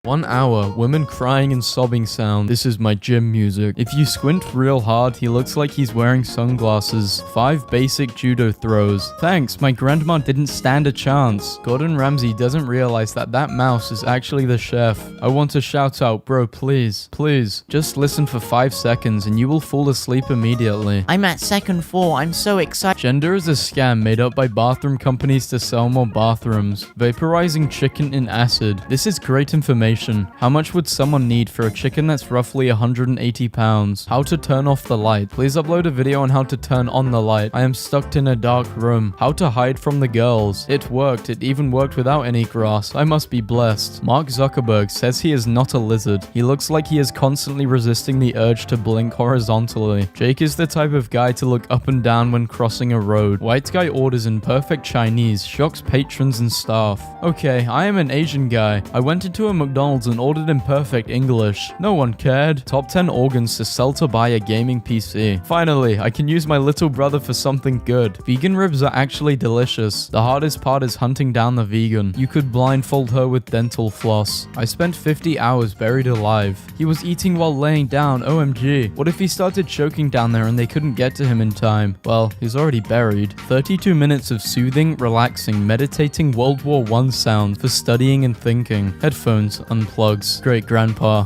1 hour, women crying and sobbing sound. This is my gym music. If you squint real hard, he looks like he's wearing sunglasses. 5 basic judo throws. Thanks, my grandma didn't stand a chance. Gordon Ramsay doesn't realize that that mouse is actually the chef. I want to shout out, bro, please, please. Just listen for 5 seconds and you will fall asleep immediately. I'm at second floor. I'm so excited. Gender is a scam made up by bathroom companies to sell more bathrooms. Vaporizing chicken in acid. This is great information. How much would someone need for a chicken that's roughly 180 pounds? How to turn off the light. Please upload a video on how to turn on the light. I am stuck in a dark room. How to hide from the girls. It worked. It even worked without any grass. I must be blessed. Mark Zuckerberg says he is not a lizard. He looks like he is constantly resisting the urge to blink horizontally. Jake is the type of guy to look up and down when crossing a road. White guy orders in perfect Chinese, shocks patrons and staff. Okay, I am an Asian guy. I went into a McDonald's and ordered in perfect English. No one cared. Top 10 organs to sell to buy a gaming PC. Finally, I can use my little brother for something good. Vegan ribs are actually delicious. The hardest part is hunting down the vegan. You could blindfold her with dental floss. I spent 50 hours buried alive. He was eating while laying down, OMG. What if he started choking down there and they couldn't get to him in time? Well, he's already buried. 32 minutes of soothing, relaxing, meditating World War I sounds for studying and thinking. Headphones, unplugs. Great grandpa.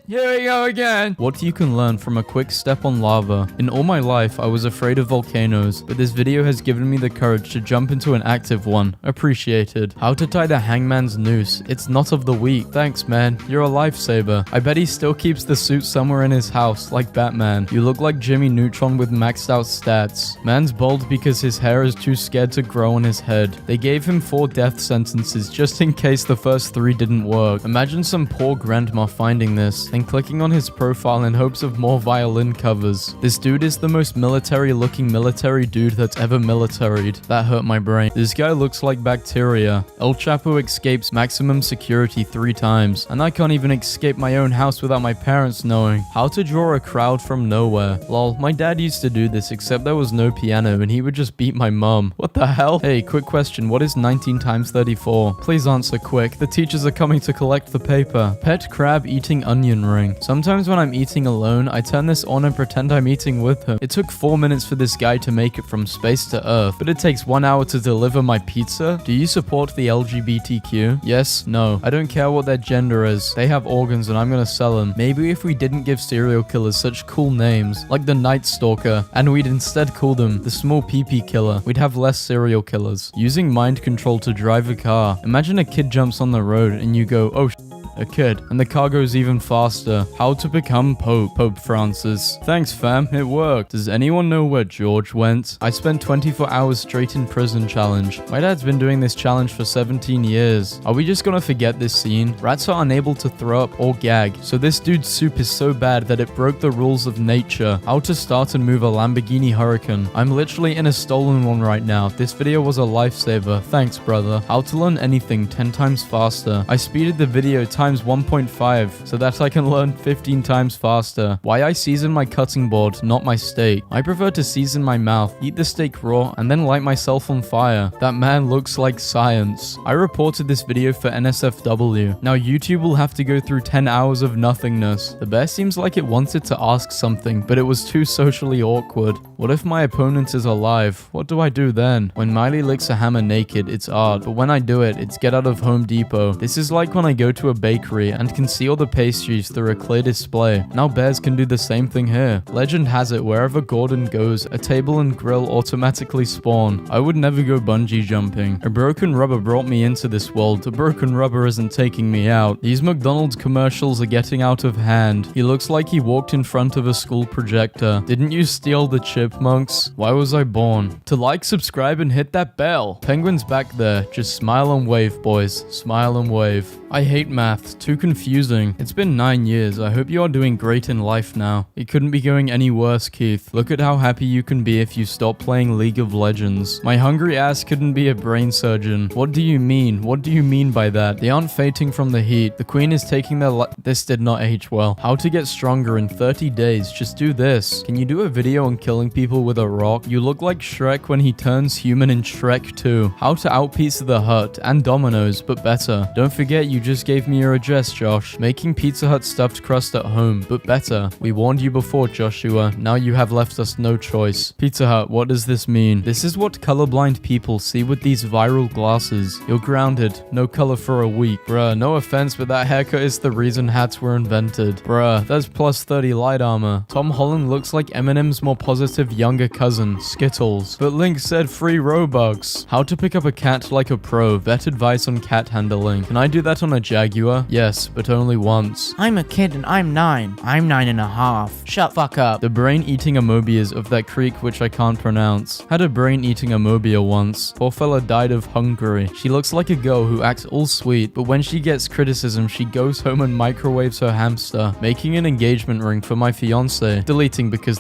Here we go again. What you can learn from a quick step on lava. In all my life, I was afraid of volcanoes, but this video has given me the courage to jump into an active one. Appreciated. How to tie the hangman's noose. It's not of the week. Thanks, man. You're a lifesaver. I bet he still keeps the suit somewhere in his house, like Batman. You look like Jimmy Neutron with maxed out stats. Man's bald because his hair is too scared to grow on his head. They gave him 4 death sentences just in case the first 3 didn't work. Imagine some poor grandma finding this and clicking on his profile in hopes of more violin covers. This dude is the most military-looking military dude that's ever militaried. That hurt my brain. This guy looks like bacteria. El Chapo escapes maximum security 3 times, and I can't even escape my own house without my parents knowing. How to draw a crowd from nowhere. Lol, my dad used to do this, except there was no piano, and he would just beat my mum. What the hell? Hey, quick question. What is 19 times 34? Please answer quick. The teachers are coming to collect the paper. Pet crab eating onion ring. Sometimes when I'm eating alone, I turn this on and pretend I'm eating with him. It took 4 minutes for this guy to make it from space to Earth, but it takes 1 hour to deliver my pizza? Do you support the LGBTQ? Yes? No. I don't care what their gender is. They have organs and I'm gonna sell them. Maybe if we didn't give serial killers such cool names, like the Night Stalker, and we'd instead call them the Small PP Killer, we'd have less serial killers. Using mind control to drive a car. Imagine a kid jumps on the road and you go, oh a kid, and the car goes even faster. How to become Pope. Pope Francis. Thanks, fam. It worked. Does anyone know where George went? I spent 24 hours straight in prison challenge. My dad's been doing this challenge for 17 years. Are we just gonna forget this scene? Rats are unable to throw up or gag, so this dude's soup is so bad that it broke the rules of nature. How to start and move a Lamborghini Huracan. I'm literally in a stolen one right now. This video was a lifesaver. Thanks, brother. How to learn anything 10 times faster. I speeded the video times 1.5 so that I can learn 15 times faster. Why I season my cutting board, not my steak. I prefer to season my mouth, eat the steak raw, and then light myself on fire. That man looks like science. I reported this video for NSFW. Now YouTube will have to go through 10 hours of nothingness. The bear seems like it wanted to ask something, but it was too socially awkward. What if my opponent is alive? What do I do then? When Miley licks a hammer naked, it's art, but when I do it, it's get out of Home Depot. This is like when I go to a bakery and can see all the pastries through a clear display. Now bears can do the same thing here. Legend has it wherever Gordon goes, a table and grill automatically spawn. I would never go bungee jumping. A broken rubber brought me into this world. A broken rubber isn't taking me out. These McDonald's commercials are getting out of hand. He looks like he walked in front of a school projector. Didn't you steal the chipmunks? Why was I born? To like, subscribe, and hit that bell. Penguin's back there. Just smile and wave, boys. Smile and wave. I hate math. Too confusing. It's been 9 years. I hope you are doing great in life now. It couldn't be going any worse, Keith. Look at how happy you can be if you stop playing League of Legends. My hungry ass couldn't be a brain surgeon. What do you mean? What do you mean by that? They aren't fainting from the heat. The queen is taking their This did not age well. How to get stronger in 30 days. Just do this. Can you do a video on killing people with a rock? You look like Shrek when he turns human in Shrek 2. How to outpiece the Hut and Dominoes, but better. Don't forget you just gave me your your address, Josh. Making Pizza Hut stuffed crust at home, but better. We warned you before, Joshua. Now you have left us no choice. Pizza Hut, what does this mean? This is what colorblind people see with these viral glasses. You're grounded. No color for a week. Bruh, no offense, but that haircut is the reason hats were invented. Bruh, that's plus 30 light armor. Tom Holland looks like Eminem's more positive younger cousin, Skittles. But Link said free Robux. How to pick up a cat like a pro. Vet advice on cat handling. Can I do that on a Jaguar? Yes, but only once. I'm a kid and I'm 9. I'm 9.5. Shut fuck up. The brain-eating amoebias of that creek which I can't pronounce. Had a brain-eating amobia once. Poor fella died of hunger. She looks like a girl who acts all sweet, but when she gets criticism, she goes home and microwaves her hamster, making an engagement ring for my fiance. Deleting because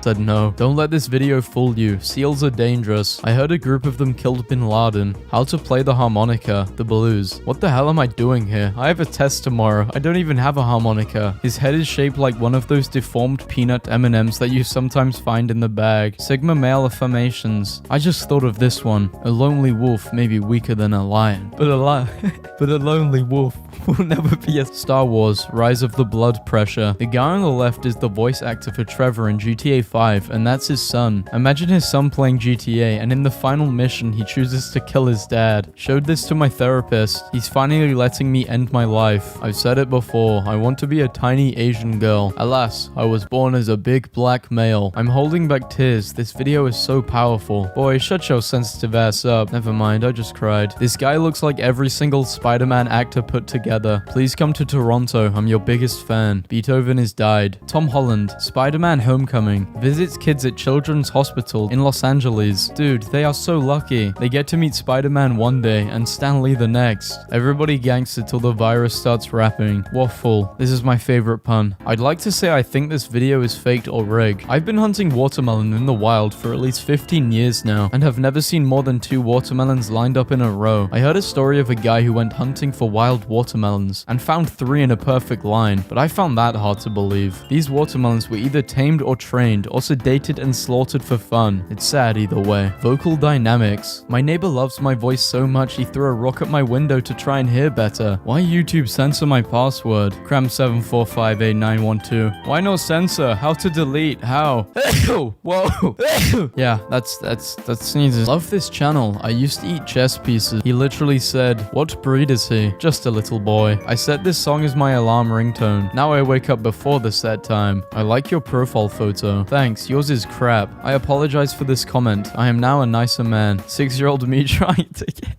said no. Don't let this video fool you. Seals are dangerous. I heard a group of them killed Bin Laden. How to play the harmonica, the blues. What the hell am I doing here? I have a test tomorrow. I don't even have a harmonica. His head is shaped like one of those deformed peanut M&Ms that you sometimes find in the bag. Sigma male affirmations. I just thought of this one. A lonely wolf may be weaker than a lion, but a lonely wolf will never be a Star Wars, Rise of the Blood Pressure. The guy on the left is the voice actor for Trevor in GTA 5, and that's his son. Imagine his son playing GTA, and in the final mission, he chooses to kill his dad. Showed this to my therapist. He's finally letting me end my life. I've said it before, I want to be a tiny Asian girl. Alas, I was born as a big black male. I'm holding back tears. This video is so powerful. Boy, shut your sensitive ass up. Never mind, I just cried. This guy looks like every single Spider-Man actor put together. Please come to Toronto. I'm your biggest fan. Beethoven is died. Tom Holland, Spider-Man Homecoming, visits kids at Children's Hospital in Los Angeles. Dude, they are so lucky. They get to meet Spider-Man one day and Stan Lee the next. Everybody gangster till the virus starts rapping. Waffle. This is my favorite pun. I'd like to say I think this video is faked or rigged. I've been hunting watermelon in the wild for at least 15 years now and have never seen more than 2 watermelons lined up in a row. I heard a story of a guy who went hunting for wild watermelons and found 3 in a perfect line, but I found that hard to believe. These watermelons were either tamed or trained or sedated and slaughtered for fun. It's sad either way. Vocal dynamics. My neighbor loves my voice so much he threw a rock at my window to try and hear better. Why YouTube censor my password? Cram74589112. Why no censor? How to delete? How? Whoa. Yeah, that's sneezes. Love this channel. I used to eat chess pieces. He literally said, "What breed is he?" Just a little boy. I set this song as my alarm ringtone. Now I wake up before the set time. I like your profile photo. Thanks, yours is crap. I apologize for this comment. I am now a nicer man. 6-year-old me trying to get...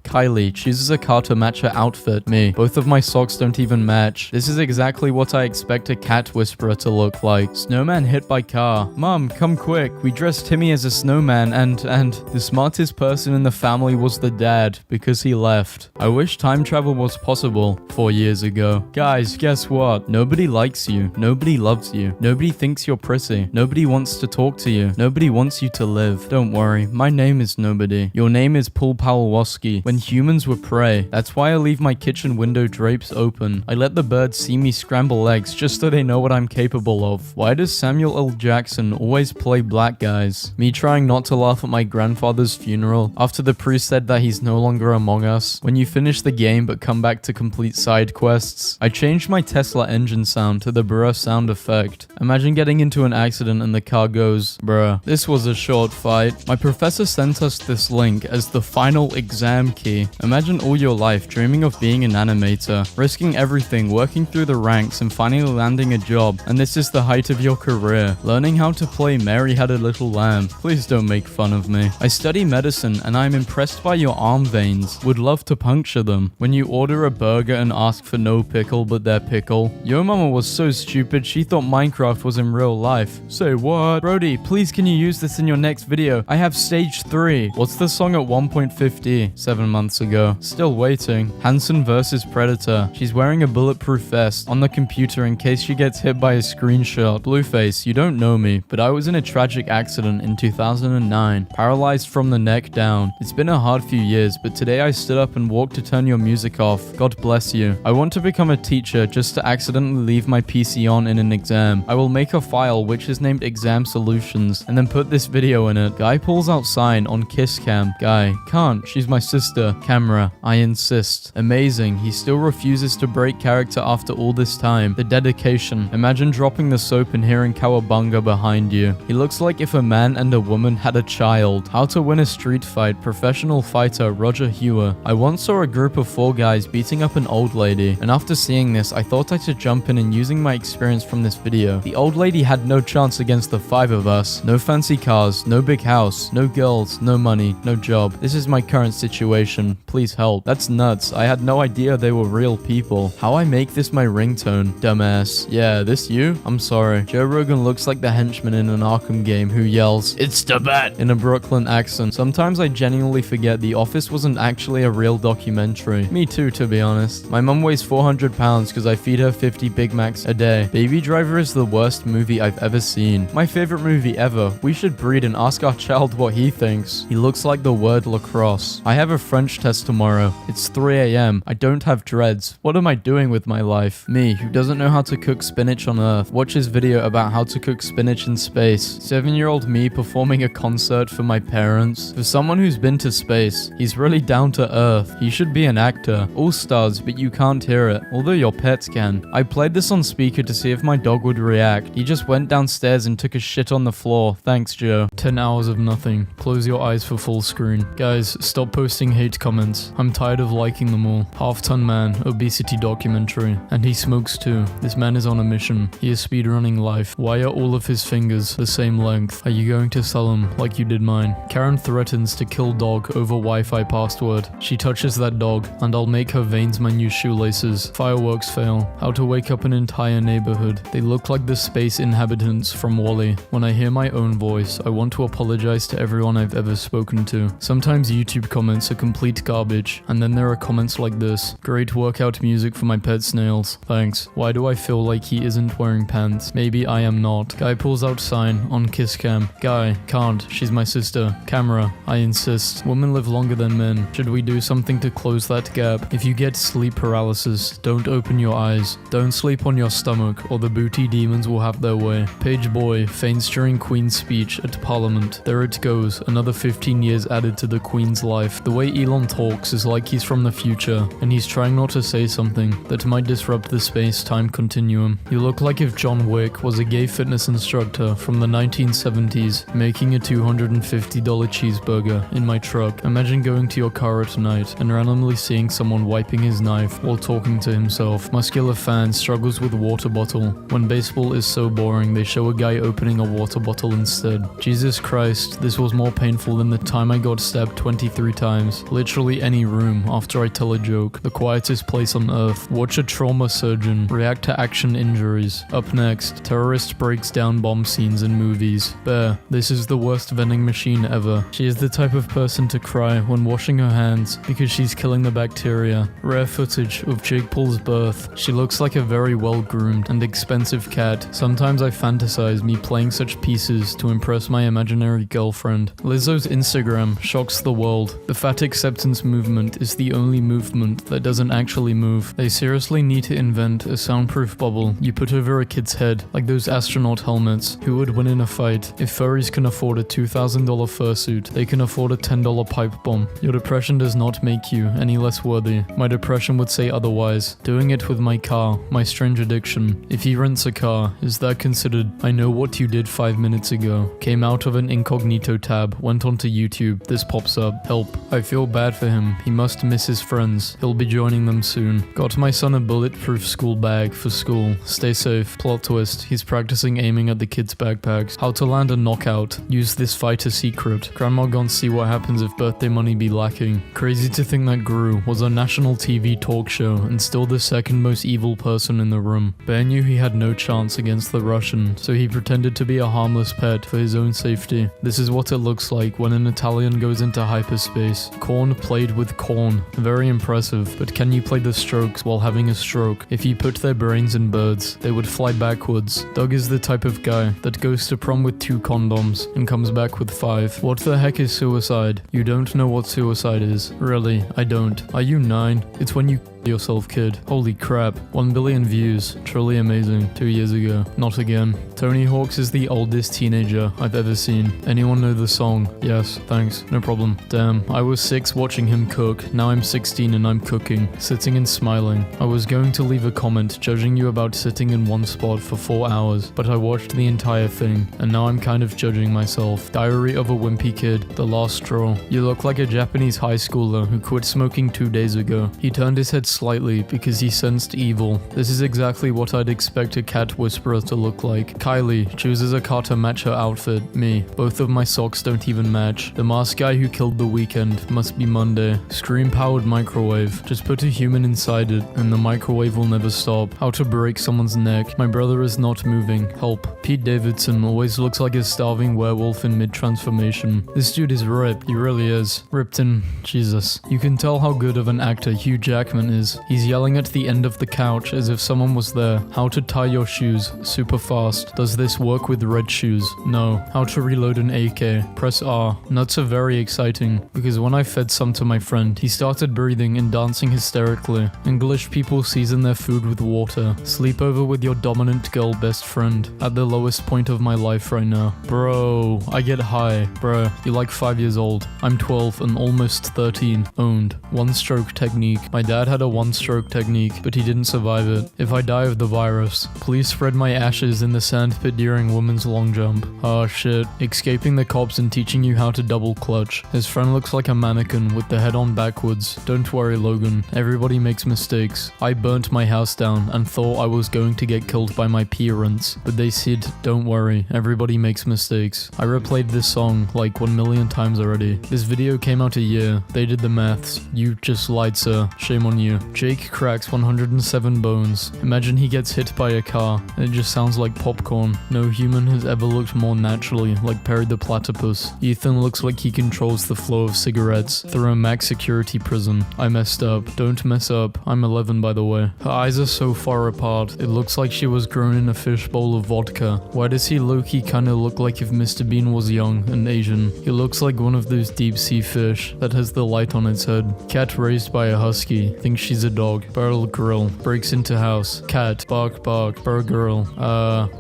Kylie chooses a car to match her outfit. Me. Both of my socks don't even match. This is exactly what I expect a cat whisperer to look like. Snowman hit by car. Mom, come quick. We dressed Timmy as a snowman and the smartest person in the family was the dad because he left. I wish time travel was possible 4 years ago. Guys, guess what? Nobody likes you. Nobody loves you. Nobody thinks you're pretty. Nobody wants to talk to you. Nobody wants you to live. Don't worry. My name is nobody. Your name is Paul Pawlowski. When humans were prey. That's why I leave my kitchen window drapes open. I let the birds see me scramble eggs just so they know what I'm capable of. Why does Samuel L. Jackson always play black guys? Me trying not to laugh at my grandfather's funeral after the priest said that he's no longer among us. When you finish the game but come back to complete side quests. I changed my Tesla engine sound to the bruh sound effect. Imagine getting into an accident and the car goes, bruh. This was a short fight. My professor sent us this link as the final exam key. Imagine all your life dreaming of being an animator, risking everything, working through the ranks and finally landing a job, and this is the height of your career. Learning how to play Mary Had a Little Lamb. Please don't make fun of me. I study medicine and I'm impressed by your arm veins. Would love to puncture them. When you order a burger and ask for no pickle but their pickle. Your mama was so stupid she thought Minecraft was in real life. Say what? Brody, please can you use this in your next video? I have stage 3. What's the song at 1.50? 7 months ago. Still waiting. Hansen versus Predator. She's wearing a bulletproof vest on the computer in case she gets hit by a screenshot. Blueface, you don't know me, but I was in a tragic accident in 2009. Paralyzed from the neck down. It's been a hard few years, but today I stood up and walked to turn your music off. God bless you. I want to become a teacher just to accidentally leave my PC on in an exam. I will make a file which is named Exam Solutions and then put this video in it. Guy pulls out sign on kiss cam. Guy, can't. She's my sister. character. Camera, I insist. Amazing, he still refuses to break character after all this time. The dedication. Imagine dropping the soap and hearing Cowabunga behind you. He looks like if a man and a woman had a child. How to win a street fight. Professional fighter Roger Hewer. I once saw a group of 4 guys beating up an old lady, and after seeing this, I thought I should jump in and using my experience from this video. The old lady had no chance against the 5 of us. No fancy cars, no big house, no girls, no money, no job. This is my current situation. Please help. That's nuts. I had no idea they were real people. How I make this my ringtone? Dumbass. Yeah, this you? I'm sorry. Joe Rogan looks like the henchman in an Arkham game who yells, "It's the bat!" in a Brooklyn accent. Sometimes I genuinely forget The Office wasn't actually a real documentary. Me too, to be honest. My mum weighs 400 pounds because I feed her 50 Big Macs a day. Baby Driver is the worst movie I've ever seen. My favorite movie ever. We should breed and ask our child what he thinks. He looks like the word lacrosse. I have a French test tomorrow. It's 3 a.m. I don't have dreads. What am I doing with my life? Me, who doesn't know how to cook spinach on Earth, watches video about how to cook spinach in space. 7-year-old me performing a concert for my parents. For someone who's been to space, he's really down to earth. He should be an actor. All stars, but you can't hear it, although your pets can. I played this on speaker to see if my dog would react. He just went downstairs and took a shit on the floor. Thanks, Joe. 10 hours of nothing. Close your eyes for full screen. Guys, stop posting hate comments. I'm tired of liking them all. Half-ton man, obesity documentary. And he smokes too. This man is on a mission. He is speedrunning life. Why are all of his fingers the same length? Are you going to sell them like you did mine? Karen threatens to kill dog over Wi-Fi password. She touches that dog, and I'll make her veins my new shoelaces. Fireworks fail. How to wake up an entire neighborhood. They look like the space inhabitants from WALL-E. When I hear my own voice, I want to apologize to everyone I've ever spoken to. Sometimes YouTube comments are complete garbage, and then there are comments like this. Great workout music for my pet snails. Thanks. Why do I feel like he isn't wearing pants? Maybe I am not. Guy pulls out sign on kiss cam. Guy, can't. She's my sister. Camera, I insist. Women live longer than men. Should we do something to close that gap? If you get sleep paralysis, don't open your eyes. Don't sleep on your stomach, or the booty demons will have their way. Page boy faints during Queen's speech at Parliament. There it goes, another 15 years added to the Queen's life. The way Elon talks is like he's from the future, and he's trying not to say something that might disrupt the space-time continuum. You look like if John Wick was a gay fitness instructor from the 1970s, making a $250 cheeseburger in my truck. Imagine going to your car at night and randomly seeing someone wiping his knife while talking to himself. Muscular fan struggles with water bottle. When baseball is so boring, they show a guy opening a water bottle instead. Jesus Christ, this was more painful than the time I got stabbed 23 times. Literally any room after I tell a joke. The quietest place on earth. Watch a trauma surgeon react to action injuries. Up next, terrorist breaks down bomb scenes in movies. Bear, this is the worst vending machine ever. She is the type of person to cry when washing her hands because she's killing the bacteria. Rare footage of Jake Paul's birth. She looks like a very well-groomed and expensive cat. Sometimes I fantasize me playing such pieces to impress my imaginary girlfriend. Lizzo's Instagram shocks the world. The fat acceptance movement is the only movement that doesn't actually move. They seriously need to invent a soundproof bubble you put over a kid's head, like those astronaut helmets. Who would win in a fight? If furries can afford a $2,000 fursuit, they can afford a $10 pipe bomb. Your depression does not make you any less worthy. My depression would say otherwise. Doing it with my car, my strange addiction. If he rents a car, is that considered? I know what you did 5 minutes ago. Came out of an incognito tab, went onto YouTube. This pops up. Help. I feel bad for him. He must miss his friends. He'll be joining them soon. Got my son a bulletproof school bag for school. Stay safe. Plot twist. He's practicing aiming at the kids' backpacks. How to land a knockout. Use this fight as secret. Grandma gonna see what happens if birthday money be lacking. Crazy to think that Gru was a national TV talk show and still the second most evil person in the room. Bear knew he had no chance against the Russian, so he pretended to be a harmless pet for his own safety. This is what it looks like when an Italian goes into hyperspace. Korn played with corn. Very impressive, but can you play the Strokes while having a stroke? If you put their brains in birds, they would fly backwards. Doug is the type of guy that goes to prom with 2 condoms and comes back with 5. What the heck is suicide? You don't know what suicide is. Really, I don't. Are you 9? It's when you yourself, kid. Holy crap. 1 billion views. Truly amazing. 2 years ago. Not again. Tony Hawk's is the oldest teenager I've ever seen. Anyone know the song? Yes, thanks. No problem. Damn, I was 6 6 watching him cook, now I'm 16 and I'm cooking, sitting and smiling. I was going to leave a comment judging you about sitting in one spot for 4 hours, but I watched the entire thing, and now I'm kind of judging myself. Diary of a Wimpy Kid, the last straw. You look like a Japanese high schooler who quit smoking 2 days ago. He turned his head slightly because he sensed evil. This is exactly what I'd expect a cat whisperer to look like. Kylie chooses a car to match her outfit. Me. Both of my socks don't even match. The masked guy who killed the weekend must be Monday. Screen-powered microwave. Just put a human inside it and the microwave will never stop. How to break someone's neck. My brother is not moving. Help. Pete Davidson always looks like a starving werewolf in mid-transformation. This dude is ripped. He really is. Ripped in... Jesus. You can tell how good of an actor Hugh Jackman is. He's yelling at the end of the couch as if someone was there. How to tie your shoes. Super fast. Does this work with red shoes? No. How to reload an AK. Press R. Nuts are very exciting because when I fed some to my friend, he started breathing and dancing hysterically. English people season their food with water. Sleep over with your dominant girl best friend. At the lowest point of my life right now. Bro, I get high. Bro, you're like 5 years old. I'm 12 and almost 13. Owned. One-stroke technique. My dad had a one-stroke technique, but he didn't survive it. If I die of the virus, please spread my ashes in the sandpit during women's long jump. Oh shit. Escaping the cops and teaching you how to double clutch. His friend looks like a mannequin with the head on backwards. Don't worry, Logan. Everybody makes mistakes. I burnt my house down and thought I was going to get killed by my parents, but they said, don't worry, everybody makes mistakes. I replayed this song like 1 million times already. This video came out a year. They did the maths. You just lied, sir. Shame on you. Jake cracks 107 bones. Imagine he gets hit by a car and it just sounds like popcorn. No human has ever looked more naturally like Perry the Platypus. Ethan looks like he controls the flow of cigarettes through a max security prison. I messed up. Don't mess up. I'm 11 by the way. Her eyes are so far apart. It looks like she was grown in a fishbowl of vodka. Why does he low-key kinda look like if Mr. Bean was young and Asian? He looks like one of those deep sea fish that has the light on its head. Cat raised by a husky. Thinks she's a dog. Barrel grill. Breaks into house. Cat. Bark bark. Burr girl.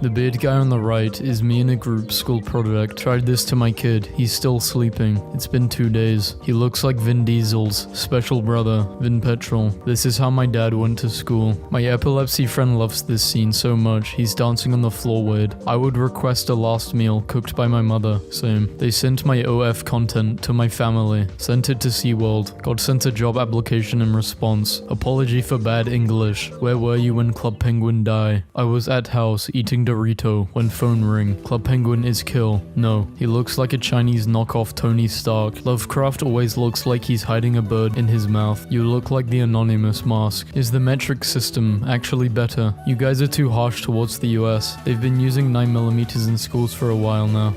The beard guy on the right is me in a group school project. Tried this to my kid. He's still sleeping. It's been 2 days. He looks like Vin Diesel's special brother, Vin Petrol. This is how my dad went to school. My epilepsy friend loves this scene so much. He's dancing on the floor weird. I would request a last meal cooked by my mother. Same. They sent my OF content to my family. Sent it to SeaWorld. Got sent a job application in response. Apology for bad English. Where were you when Club Penguin die? I was at house eating Dorito when phone ring. Club Penguin is kill. No. He looks like a Chinese knockoff Tony Stark. Lovecraft always looks like he's hiding a bird in his mouth. You look like the anonymous mask. Is the metric system actually better? You guys are too harsh towards the US. They've been using 9mm in schools for a while now.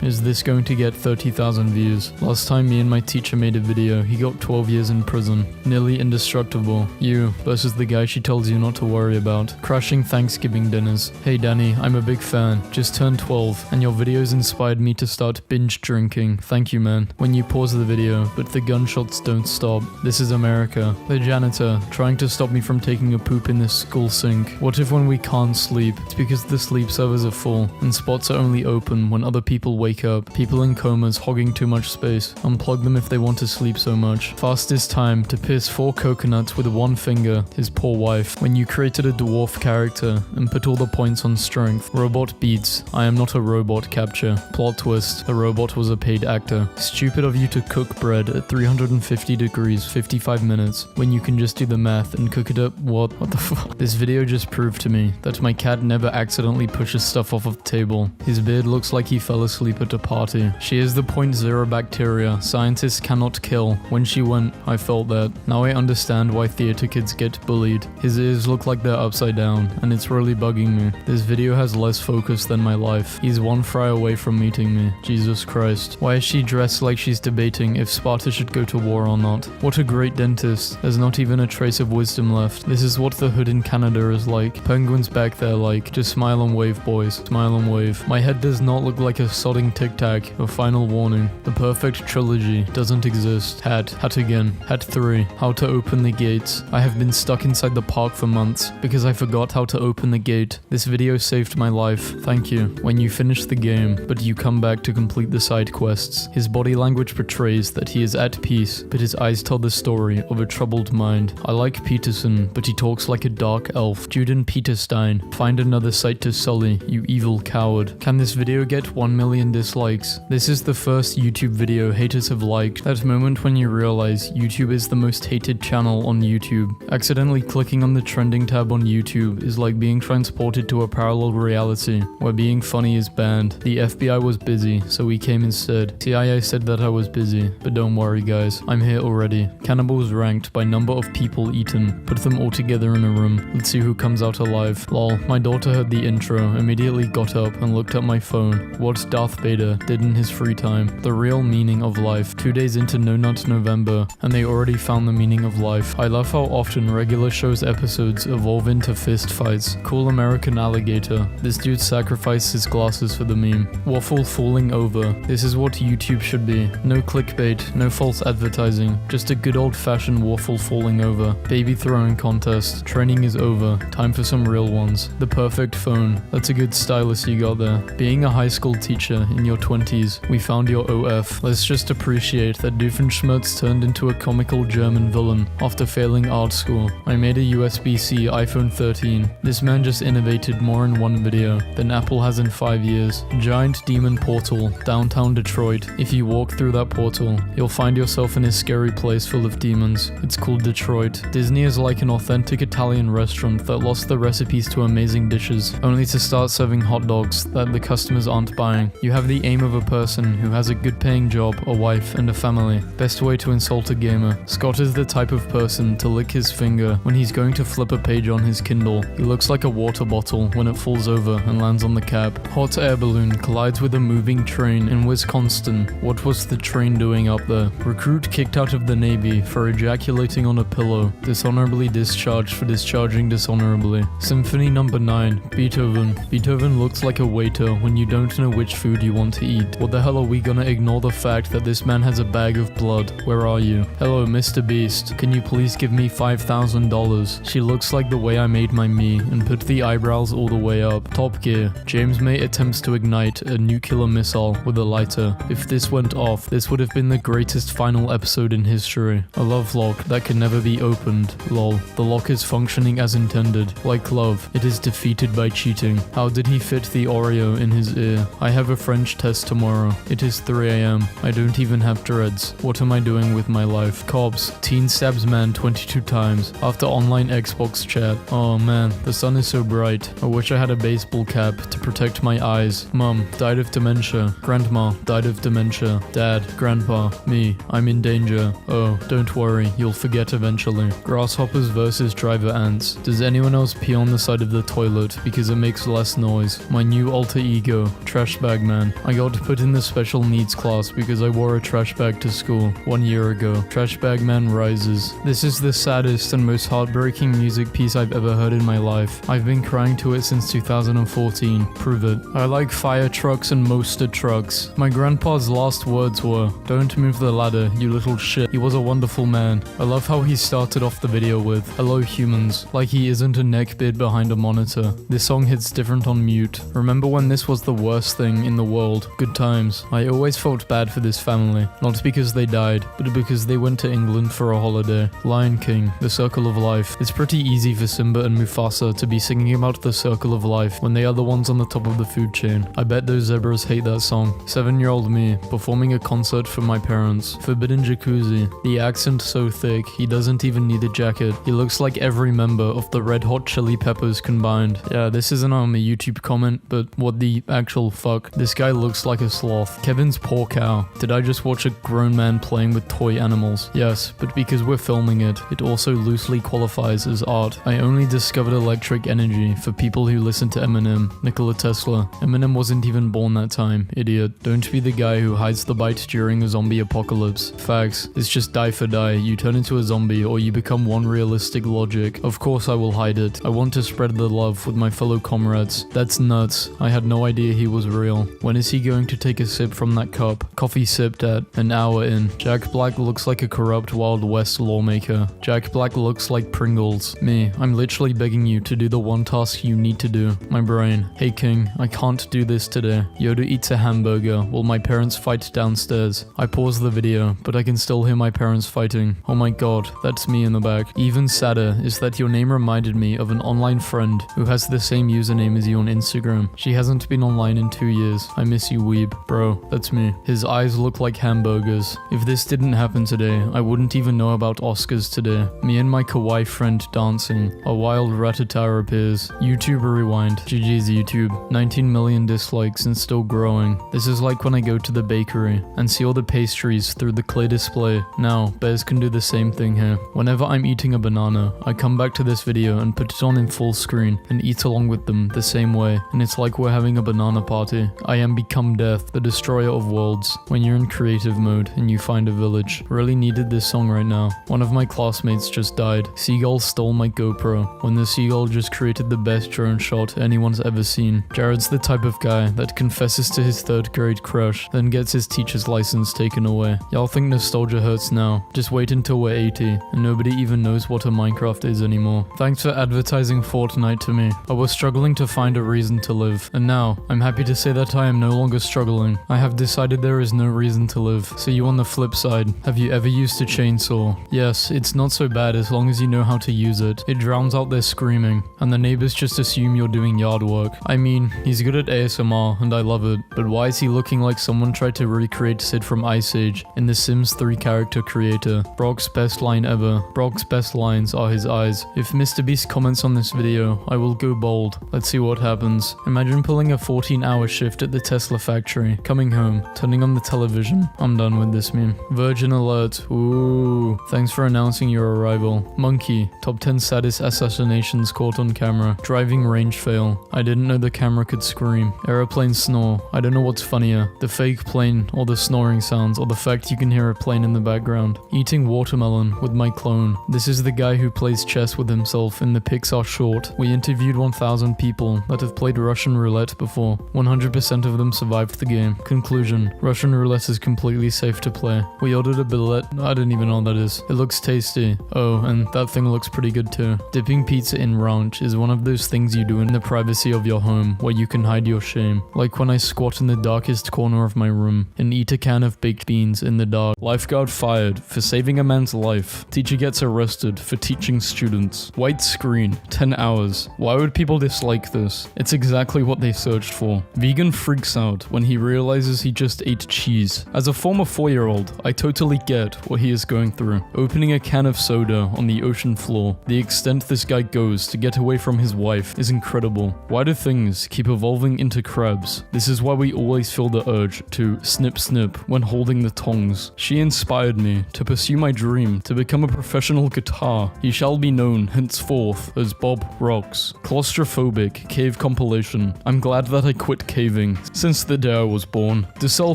Is this going to get 30,000 views? Last time me and my teacher made a video, he got 12 years in prison. Nearly indestructible. You versus the guy she tells you not to worry about. Crashing Thanksgiving dinners. Hey Danny, I'm a big fan. Just turned 12 and your videos inspired me to start binge drinking. Thank you man. When you pause the video, but the gunshots don't stop. This is America. The janitor trying to stop me from taking a poop in this school sink. What if when we can't sleep, it's because the sleep servers are full and spots are only open when other people wake up. People in comas hogging too much space. Unplug them if they want to sleep so much. Fastest time to pierce 4 coconuts with 1 finger. His poor wife. When you created a dwarf character and put all the points on strength. Robot beats. I am not a robot capture. Plot twist. The robot was a paid actor. Stupid of you to cook bread at 350 degrees 55 minutes when you can just do the math and cook it up. What the fuck? This video just proved to me that my cat never accidentally pushes stuff off of the table. His beard looks like he fell asleep at a party. She is the 0.0 bacteria scientists cannot kill. When she went, I felt that. Now I understand why theater kids get bullied. His ears look like they're upside down and it's really bugging me. This video has less focus than my life. He's 1 fry away from meeting me. Jesus Christ. Why is she dressed like she's debating if Sparta should go to war or not? What a great dentist. There's not even a trace of wisdom left. This is what the hood in Canada is like. Penguins back there like, just smile and wave boys. Smile and wave. My head does not look like a sodding tic tac. A final warning. The perfect trilogy doesn't exist. Hat again. Hat 3. How to open the gates. I have been stuck inside the park for months because I forgot how to open the gate. This video saved my life. Thank you. When you finish the game, but you come back to complete the side quests. His body language portrays that he is is at peace, but his eyes tell the story of a troubled mind. I like Peterson, but he talks like a dark elf. Juden Peterstein, find another site to sully, you evil coward. Can this video get 1 million dislikes? This is the first YouTube video haters have liked. That moment when you realize YouTube is the most hated channel on YouTube. Accidentally clicking on the trending tab on YouTube is like being transported to a parallel reality where being funny is banned. The FBI was busy, so we came instead. CIA said that I was busy, but don't worry guys, I'm here already. Cannibals ranked by number of people eaten. Put them all together in a room. Let's see who comes out alive. Lol, my daughter heard the intro, immediately got up and looked at my phone. What Darth Vader did in his free time. The real meaning of life. 2 days into No Nut November, and they already found the meaning of life. I love how often regular shows episodes evolve into fist fights. Cool American alligator. This dude sacrificed his glasses for the meme. Waffle falling over. This is what YouTube should be. No clickbait, no false advertising, just a good old-fashioned waffle falling over. Baby throwing contest. Training is over. Time for some real ones. The perfect phone. That's a good stylus you got there. Being a high school teacher in your 20s, we found your OF. Let's just appreciate that Doofenshmirtz turned into a comical German villain after failing art school. I made a USB-C iPhone 13. This man just innovated more in one video than Apple has in 5 years. Giant demon portal, downtown Detroit. If you walk through that portal, you'll find yourself in a scary place full of demons. It's called Detroit. Disney is like an authentic Italian restaurant that lost the recipes to amazing dishes, only to start serving hot dogs that the customers aren't buying. You have the aim of a person who has a good paying job, a wife, and a family. Best way to insult a gamer. Scott is the type of person to lick his finger when he's going to flip a page on his Kindle. He looks like a water bottle when it falls over and lands on the cab. Hot air balloon collides with a moving train in Wisconsin. What was the train doing up there? Recruit kicked out of the Navy for ejaculating on a pillow. Dishonorably discharged for discharging dishonorably. Symphony number 9. Beethoven. Beethoven looks like a waiter when you don't know which food you want to eat. What the hell are we gonna ignore the fact that this man has a bag of blood? Where are you? Hello, Mr. Beast. Can you please give me $5,000? She looks like the way I made my me and put the eyebrows all the way up. Top Gear. James May attempts to ignite a nuclear missile with a lighter. If this went off, this would have been the greatest final episode in history. A love lock that can never be opened. Lol. The lock is functioning as intended. Like love, it is defeated by cheating. How did he fit the Oreo in his ear? I have a French test tomorrow. It is 3 a.m. I don't even have dreads. What am I doing with my life? Cops. Teen stabs man 22 times after online Xbox chat. Oh man, the sun is so bright. I wish I had a baseball cap to protect my eyes. Mom, died of dementia. Grandma, died of dementia. Dad, grandpa, me, I'm in danger. Oh, don't worry, you'll forget eventually. Grasshoppers versus driver ants. Does anyone else pee on the side of the toilet because it makes less noise? My new alter ego, trash bag man. I got put in the special needs class because I wore a trash bag to school 1 year ago. Trash bag man rises. This is the saddest and most heartbreaking music piece I've ever heard in my life. I've been crying to it since 2014. Prove it. I like fire trucks and moster trucks. My grandpa's last words were, "Don't move the ladder, you little shit." He was a wonderful man. I love how he started off the video with, "Hello humans," like he isn't a neckbeard behind a monitor. This song hits different on mute. Remember when this was the worst thing in the world? Good times. I always felt bad for this family. Not because they died, but because they went to England for a holiday. Lion King, The Circle of Life. It's pretty easy for Simba and Mufasa to be singing about the circle of life when they are the ones on the top of the food chain. I bet those zebras hate that song. 7-year-old me, performing a concert for my parents. Forbidden Jacuzzi. The accent so thick, he doesn't even need a jacket. He looks like every member of the Red Hot Chili Peppers combined. Yeah, this isn't on the YouTube comment, but what the actual fuck? This guy looks like a sloth. Kevin's poor cow. Did I just watch a grown man playing with toy animals? Yes, but because we're filming it, it also loosely qualifies as art. I only discovered electric energy for people who listen to Eminem. Nikola Tesla. Eminem wasn't even born that time, idiot. Don't be the guy who hides the bite during a zombie apocalypse. Facts. It's just die for die. You turn into a zombie or you become one realistic logic. Of course I will hide it. I want to spread the love with my fellow comrades. That's nuts. I had no idea he was real. When is he going to take a sip from that cup? Coffee sipped at an hour in. Jack Black looks like a corrupt Wild West lawmaker. Jack Black looks like Pringles. Me, I'm literally begging you to do the one task you need to do. My brain. Hey King, I can't do this today. Yoda eats a hamburger while my parents fight downstairs. I pause the video video, but I can still hear my parents fighting. Oh my god, that's me in the back. Even sadder is that your name reminded me of an online friend who has the same username as you on Instagram. She hasn't been online in 2 years. I miss you, weeb. Bro, that's me. His eyes look like hamburgers. If this didn't happen today, I wouldn't even know about Oscars today. Me and my kawaii friend dancing. A wild Rattata appears. YouTuber rewind. GG's YouTube. 19 million dislikes and still growing. This is like when I go to the bakery and see all the pastries through the clay display. Now, bears can do the same thing here. Whenever I'm eating a banana, I come back to this video and put it on in full screen and eat along with them the same way, and it's like we're having a banana party. I am Become Death, the destroyer of worlds. When you're in creative mode and you find a village. Really needed this song right now. One of my classmates just died. Seagull stole my GoPro when the seagull just created the best drone shot anyone's ever seen. Jared's the type of guy that confesses to his 3rd grade crush, then gets his teacher's license taken away. Y'all think nostalgia hurts now. Just wait until we're 80 and nobody even knows what a Minecraft is anymore. Thanks for advertising Fortnite to me. I was struggling to find a reason to live, and now I'm happy to say that I am no longer struggling. I have decided there is no reason to live. See you on the flip side. Have you ever used a chainsaw? Yes, it's not so bad as long as you know how to use it. It drowns out their screaming, and the neighbors just assume you're doing yard work. I mean, he's good at ASMR, and I love it, but why is he looking like someone tried to recreate Sid from Ice Age in the Sims 3 character creator? Brock's best line ever. Brock's best lines are his eyes. If Mr. Beast comments on this video, I will go bold. Let's see what happens. Imagine pulling a 14-hour shift at the Tesla factory, coming home, turning on the television. I'm done with this meme. Virgin alert. Ooh. Thanks for announcing your arrival. Monkey. Top 10 saddest assassinations caught on camera. Driving range fail. I didn't know the camera could scream. Aeroplane snore. I don't know what's funnier. The fake plane, or the snoring sounds, or the fact you can hear a plane in the background. Eating watermelon with my clone. This is the guy who plays chess with himself in the Pixar short. We interviewed 1,000 people that have played Russian roulette before. 100% of them survived the game. Conclusion. Russian roulette is completely safe to play. We ordered a billet. I don't even know what that is. It looks tasty. Oh, and that thing looks pretty good too. Dipping pizza in ranch is one of those things you do in the privacy of your home where you can hide your shame. Like when I squat in the darkest corner of my room and eat a can of baked beans in the dark. Lifeguard fired for saving a man's life. Teacher gets arrested for teaching students. White screen, 10 hours. Why would people dislike this? It's exactly what they searched for. Vegan freaks out when he realizes he just ate cheese. As a former 4-year-old, I totally get what he is going through. Opening a can of soda on the ocean floor. The extent this guy goes to get away from his wife is incredible. Why do things keep evolving into crabs? This is why we always feel the urge to snip snip when holding the tongs. She inspired me to pursue my dream to become a professional guitar. He shall be known henceforth as Bob Rocks. Claustrophobic cave compilation. I'm glad that I quit caving since the day I was born. Do cell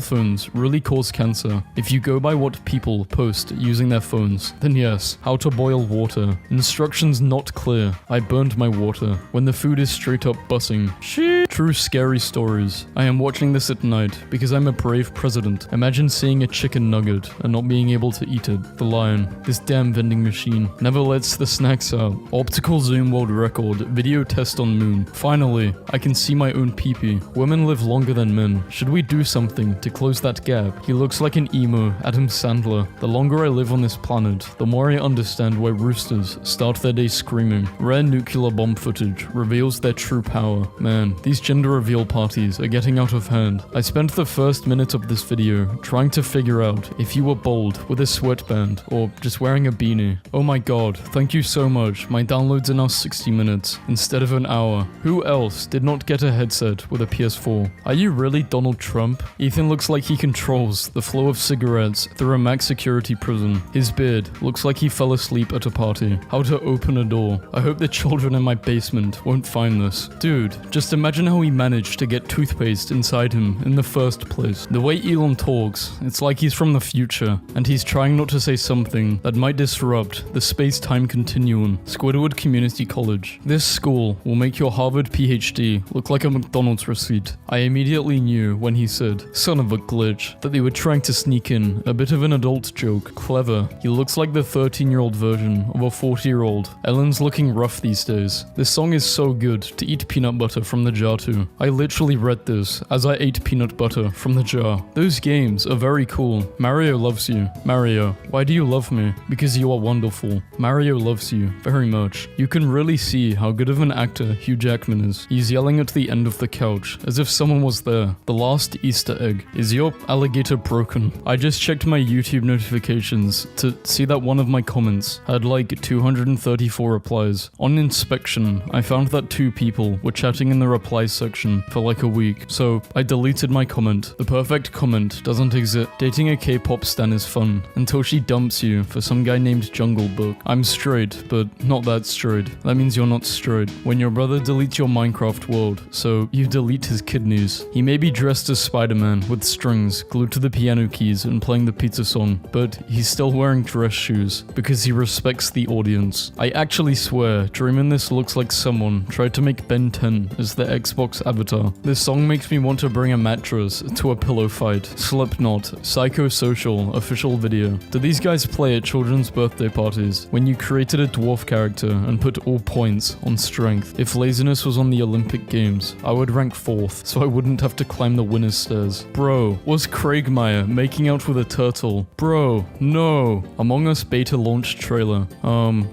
phones really cause cancer? If you go by what people post using their phones, then yes. How to boil water. Instructions not clear. I burned my water. When the food is straight up bussing. True scary stories. I am watching this at night because I'm a brave president. Imagine seeing a chicken nugget and not being able to eat it. The lion. This damn vending machine never lets the snacks out. Optical zoom world record. Video test on moon. Finally, I can see my own peepee. Women live longer than men. Should we do something to close that gap? He looks like an emo Adam Sandler. The longer I live on this planet, the more I understand why roosters start their day screaming. Rare nuclear bomb footage reveals their true power. Man, these gender reveal parties are getting out of hand. I spent the first minute of this video trying to figure out if you were bold with a sweatband or just wearing a beanie. Oh my god, thank you so much. My downloads are now 60 minutes instead of an hour. Who else did not get a headset with a PS4? Are you really Donald Trump? Ethan looks like he controls the flow of cigarettes through a max security prison. His beard looks like he fell asleep at a party. How to open a door. I hope the children in my basement won't find this. Dude, just imagine how he managed to get toothpaste inside him in the first place. The way Elon talks, it's like he's from the future, and he's trying not to say something that might disrupt the space-time continuum. Squidward Community College. This school will make your Harvard PhD look like a McDonald's receipt. I immediately knew when he said, son of a glitch, that they were trying to sneak in a bit of an adult joke. Clever. He looks like the 13-year-old version of a 40-year-old. Ellen's looking rough these days. This song is so good to eat peanut butter from the jar Uatu. I literally read this as I ate peanut butter from the jar. Those games are very cool. Mario loves you. Mario, why do you love me? Because you are wonderful. Mario loves you very much. You can really see how good of an actor Hugh Jackman is. He's yelling at the end of the couch as if someone was there. The last Easter egg. Is your alligator broken? I just checked my YouTube notifications to see that one of my comments had like 234 replies. On inspection, I found that 2 people were chatting in the replies section for like a week, so I deleted my comment. The perfect comment doesn't exist. Dating a K-pop stan is fun until she dumps you for some guy named Jungle Book. I'm straight, but not that straight. That means you're not straight. When your brother deletes your Minecraft world, so you delete his kidneys. He may be dressed as Spider-Man with strings glued to the piano keys and playing the pizza song, but he's still wearing dress shoes because he respects the audience. I actually swear, dreaming this looks like someone tried to make Ben 10 as their Xbox avatar. This song makes me want to bring a mattress to a pillow fight. Slipknot, Psychosocial official video. Do these guys play at children's birthday parties? When you created a dwarf character and put all points on strength. If laziness was on the Olympic Games, I would rank 4th, so I wouldn't have to climb the winner's stairs. Bro, was Craig Meyer making out with a turtle? Bro, no. Among Us beta launch trailer.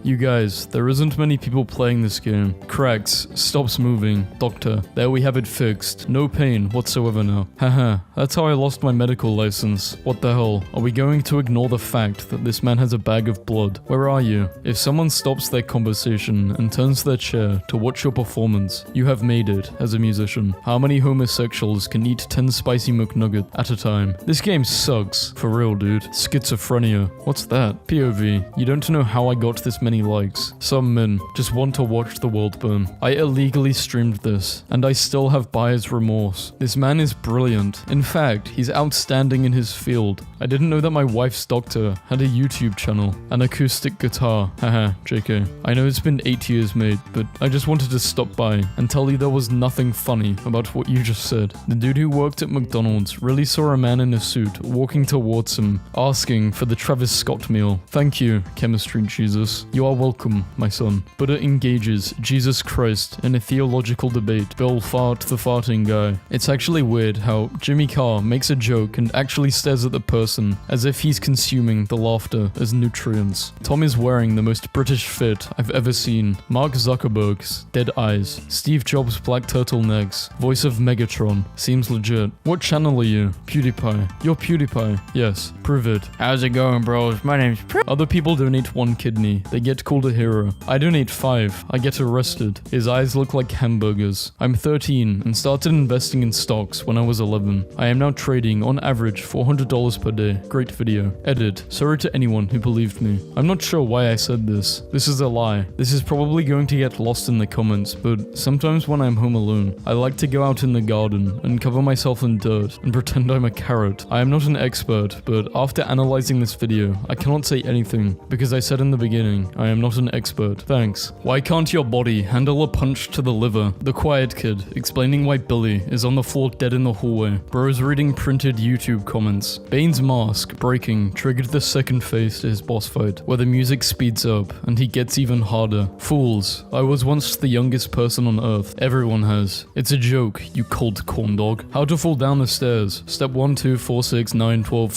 You guys, there isn't many people playing this game. Cracks, stops moving. Doctor, there we have it fixed. No pain whatsoever now. Haha, that's how I lost my medical license. What the hell? Are we going to ignore the fact that this man has a bag of blood? Where are you? If someone stops their conversation and turns their chair to watch your performance, you have made it as a musician. How many homosexuals can eat 10 spicy McNuggets at a time? This game sucks. For real, dude. Schizophrenia. What's that? POV. You don't know how I got this many likes. Some men just want to watch the world burn. I illegally streamed this, and I still have buyer's remorse. This man is brilliant. In fact, he's outstanding in his field. I didn't know that my wife's doctor had a YouTube channel. An acoustic guitar. Haha, JK. I know it's been 8 years, mate, but I just wanted to stop by and tell you there was nothing funny about what you just said. The dude who worked at McDonald's really saw a man in a suit walking towards him, asking for the Travis Scott meal. Thank you, Chemistry Jesus. You are welcome, my son. Buddha engages Jesus Christ in a theological debate. Bill Fart the farting guy. It's actually weird how Jimmy Carr makes a joke and actually stares at the person as if he's consuming the laughter as nutrients. Tom is wearing the most British fit I've ever seen. Mark Zuckerberg's dead eyes. Steve Jobs' black turtlenecks. Voice of Megatron. Seems legit. What channel are you? PewDiePie. You're PewDiePie. Yes. Prove it. How's it going, bros? My name's Other people donate 1 kidney. They get called a hero. I donate 5. I get arrested. His eyes look like hamburgers. I'm 13 and started investing in stocks when I was 11. I am now trading on average $400 per day. Great video. Edit. Sorry to anyone who believed me. I'm not sure why I said this. This is a lie. This is probably going to get lost in the comments, but sometimes when I'm home alone, I like to go out in the garden and cover myself in dirt and pretend I'm a carrot. I am not an expert, but after analyzing this video, I cannot say anything because I said in the beginning, I am not an expert. Thanks. Why can't your body handle a punch to the liver? The Quiet Kid, explaining why Billy is on the floor dead in the hallway. Bros reading printed YouTube comments. Bane's mask breaking triggered the second phase to his boss fight, where the music speeds up and he gets even harder. Fools, I was once the youngest person on earth. Everyone has. It's a joke, you cold corn dog. How to fall down the stairs. Step 1, 2, 4, 6, 9, 12,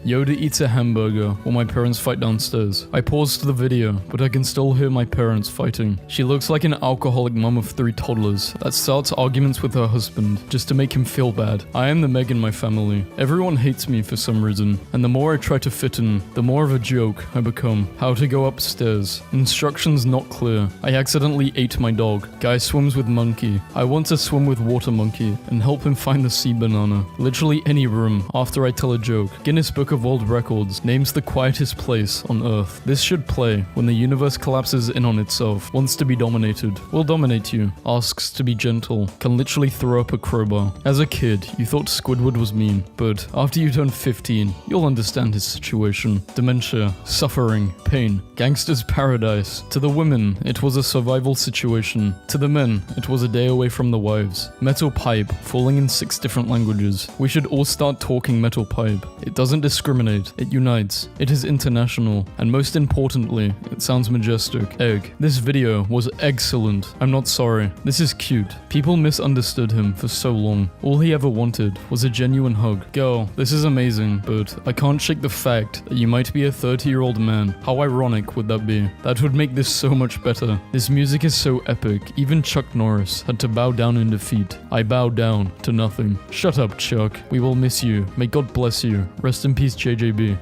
Yoda eats a hamburger while my parents fight downstairs. I paused the video, but I can still hear my parents fighting. She looks like an alcoholic mom of 3 toddlers that starts arguments with her husband just to make him feel bad. I am the Meg in my family. Everyone hates me for some reason, and the more I try to fit in, the more of a joke I become. How to go upstairs. Instructions not clear. I accidentally ate my dog. Guy swims with monkey. I want to swim with water monkey and help him find the sea banana. Literally any room after I tell a joke. Guinness Book of World Records names the quietest place on Earth. This should play when the universe collapses in on itself. Wants to be dominated. Will dominate you. Asks to be gentle. Can literally throw up a crowbar. As a kid, you thought Squidward was mean, but after you turn 15, you'll understand his situation. Dementia, suffering, pain. Gangster's paradise. To the women, it was a survival situation. To the men, it was a day away from the wives. Metal pipe, falling in 6 different languages. We should all start talking metal pipe. It doesn't discriminate. It unites. It is international. And most importantly, it sounds majestic. Egg. This video was excellent. I'm not sorry. This is cute. People misunderstood him for so long. All he ever wanted was a genuine hug. Girl, this is amazing, but I can't shake the fact that you might be a 30-year-old man. How ironic would that be? That would make this so much better. This music is so epic, even Chuck Norris had to bow down in defeat. I bow down to nothing. Shut up, Chuck. We will miss you. May God bless you. Rest in peace, JJB.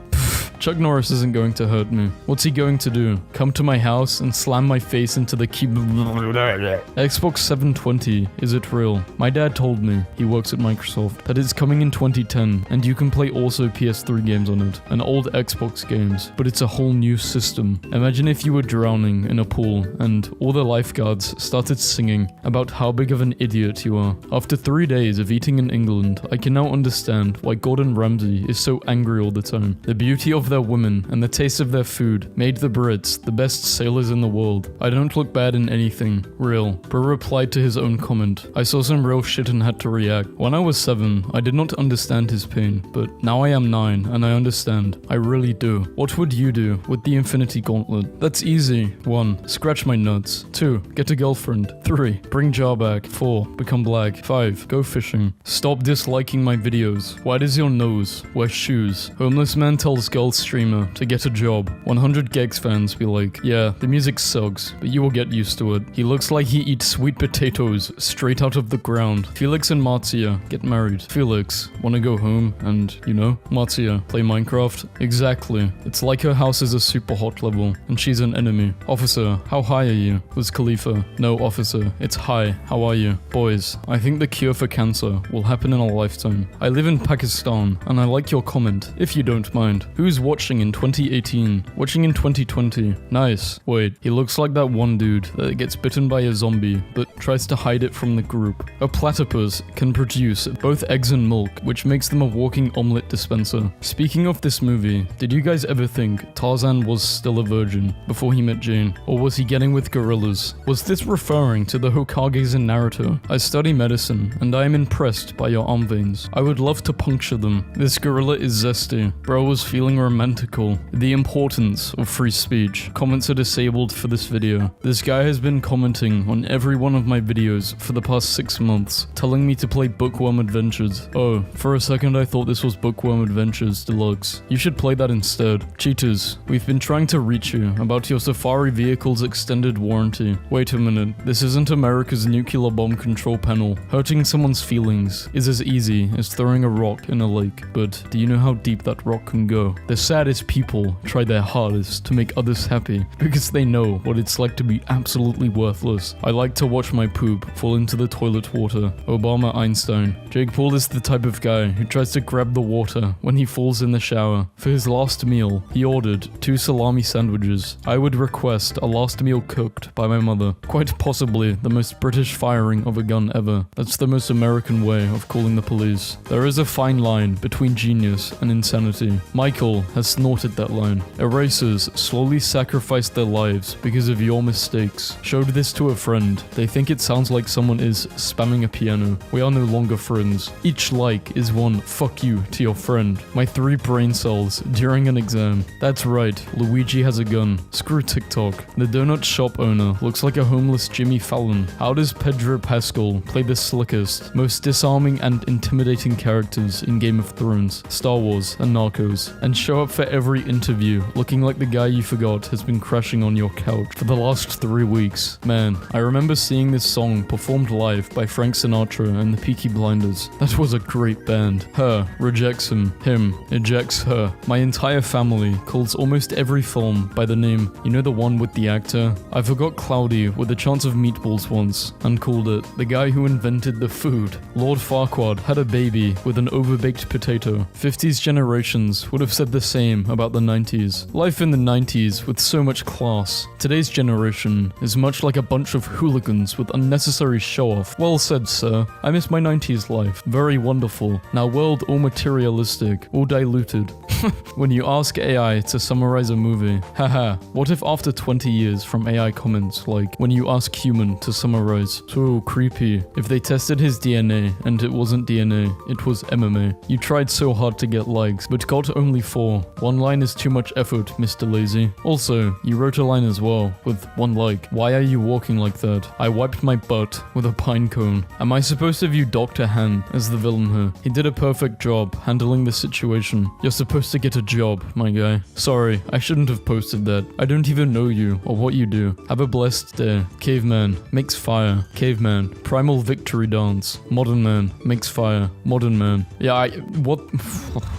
Chuck Norris isn't going to hurt me. What's he going to do? Come to my house and slam my face into the keyboard? Xbox 720, is it real? My dad told me, he works at Microsoft, that it's coming in 2010 and you can play also PS3 games on it and old Xbox games, but it's a whole new system. Imagine if you were drowning in a pool and all the lifeguards started singing about how big of an idiot you are. After 3 days of eating in England, I can now understand why Gordon Ramsay is so angry all the time. The beauty of their women and the taste of their food made the Brits the best sailors in the world. I don't look bad in anything. Real. Bro replied to his own comment. I saw some real shit and had to react. When I was 7, I did not understand his pain, but now I am 9 and I understand. I really do. What would you do with the Infinity Gauntlet? That's easy. 1. Scratch my nuts. 2. Get a girlfriend. 3. Bring jar back. 4. Become black. 5. Go fishing. Stop disliking my videos. Why does your nose? Wear shoes. Homeless man tells girl streamer to get a job. 100 Gex fans be like, yeah, the music sucks, but you will get used to it. He looks like he eats sweet potatoes straight out of the ground. Felix and Marzia get married. Felix, wanna go home and, you know, Marzia, play Minecraft? Exactly. It's like her house is a super hot level, and she's an enemy. Officer, how high are you? Was Khalifa. No, officer, it's high. How are you? Boys, I think the cure for cancer will happen in a lifetime. I live in Pakistan, and I like your comment, if you don't mind. Who's watching in 2018? Watching in 2020. Nice. Wait, he looks like that one dude that gets bitten by a zombie, but tries to hide it from the group. A platypus can produce both eggs and milk, which makes them a walking omelet dispenser. Speaking of this movie, did you guys ever think Tarzan was still a virgin before he met Jane? Or was he getting with gorillas? Was this referring to the Hokages in Naruto? I study medicine, and I am impressed by your arm veins. I would love to puncture them. This gorilla is zesty. Bro was feeling romantical. The importance of free speech. Comments are disabled for this video. This guy has been commenting on every one of my videos for the past 6 months, telling me to play Bookworm Adventures. Oh, for a second I thought this was Bookworm Adventures Deluxe. You should play that instead. Cheaters, we've been trying to reach you about your Safari vehicle's extended warranty. Wait a minute, this isn't America's nuclear bomb control panel. Hurting someone's feelings is as easy as throwing a rock in a lake, but do you know how deep that rock can go? The saddest people try their hardest to make others happy because they know what it's like to be absolutely worthless. I like to watch my poop fall into the toilet water. Obama Einstein. Jake Paul is the type of guy who tries to grab the water when he falls in the shower. For his last meal, he ordered 2 salami sandwiches. I would request a last meal cooked by my mother. Quite possibly the most British firing of a gun ever. That's the most American way of calling the police. There is a fine line between genius and insanity. Michael has snorted that line. Erasers slowly sacrificed their lives because of your mistakes. Showed this to a friend. They think it sounds like someone is spamming a piano. We are no longer friends. Each like is one fuck you to your friend. My 3 brain cells during an exam. That's right, Luigi has a gun. Screw TikTok. The donut shop owner looks like a homeless Jimmy Fallon. How does Pedro Pascal play the slickest, most disarming and intimidating characters in Game of Thrones, Star Wars, and Narcos, and show up for every interview looking like the guy you forgot has been crashing on your couch for the last 3 weeks? Man, I remember seeing this song performed live by Frank Sinatra and the Peaky Blinders. That was a great band. Her rejects him ejects her. My entire family calls almost every film by the name, you know, the one with the actor? I forgot Cloudy with a chance of meatballs once and called it the guy who invented the food. Lord Farquaad had a baby with an overbaked potato. 50s generations would have said the same about the 90s. Life in the 90s with so much class. Today's generation is much like a bunch of hooligans with unnecessary show-off. Well said, sir. I miss my 90s life. Very wonderful. Now world all materialistic, all diluted. When you ask AI to summarize a movie, haha, what if after 20 years from AI comments like, when you ask human to summarize, so creepy, if they tested his DNA and it wasn't DNA, it was MMA. You tried so hard to get likes, but got only 4. Sure, one line is too much effort, Mr. Lazy. Also, you wrote a line as well, with one like. Why are you walking like that? I wiped my butt with a pine cone. Am I supposed to view Dr. Han as the villain here? He did a perfect job handling the situation. You're supposed to get a job, my guy. Sorry, I shouldn't have posted that. I don't even know you or what you do. Have a blessed day. Caveman makes fire. Caveman. Primal victory dance. Modern man makes fire. Modern man. Yeah, what?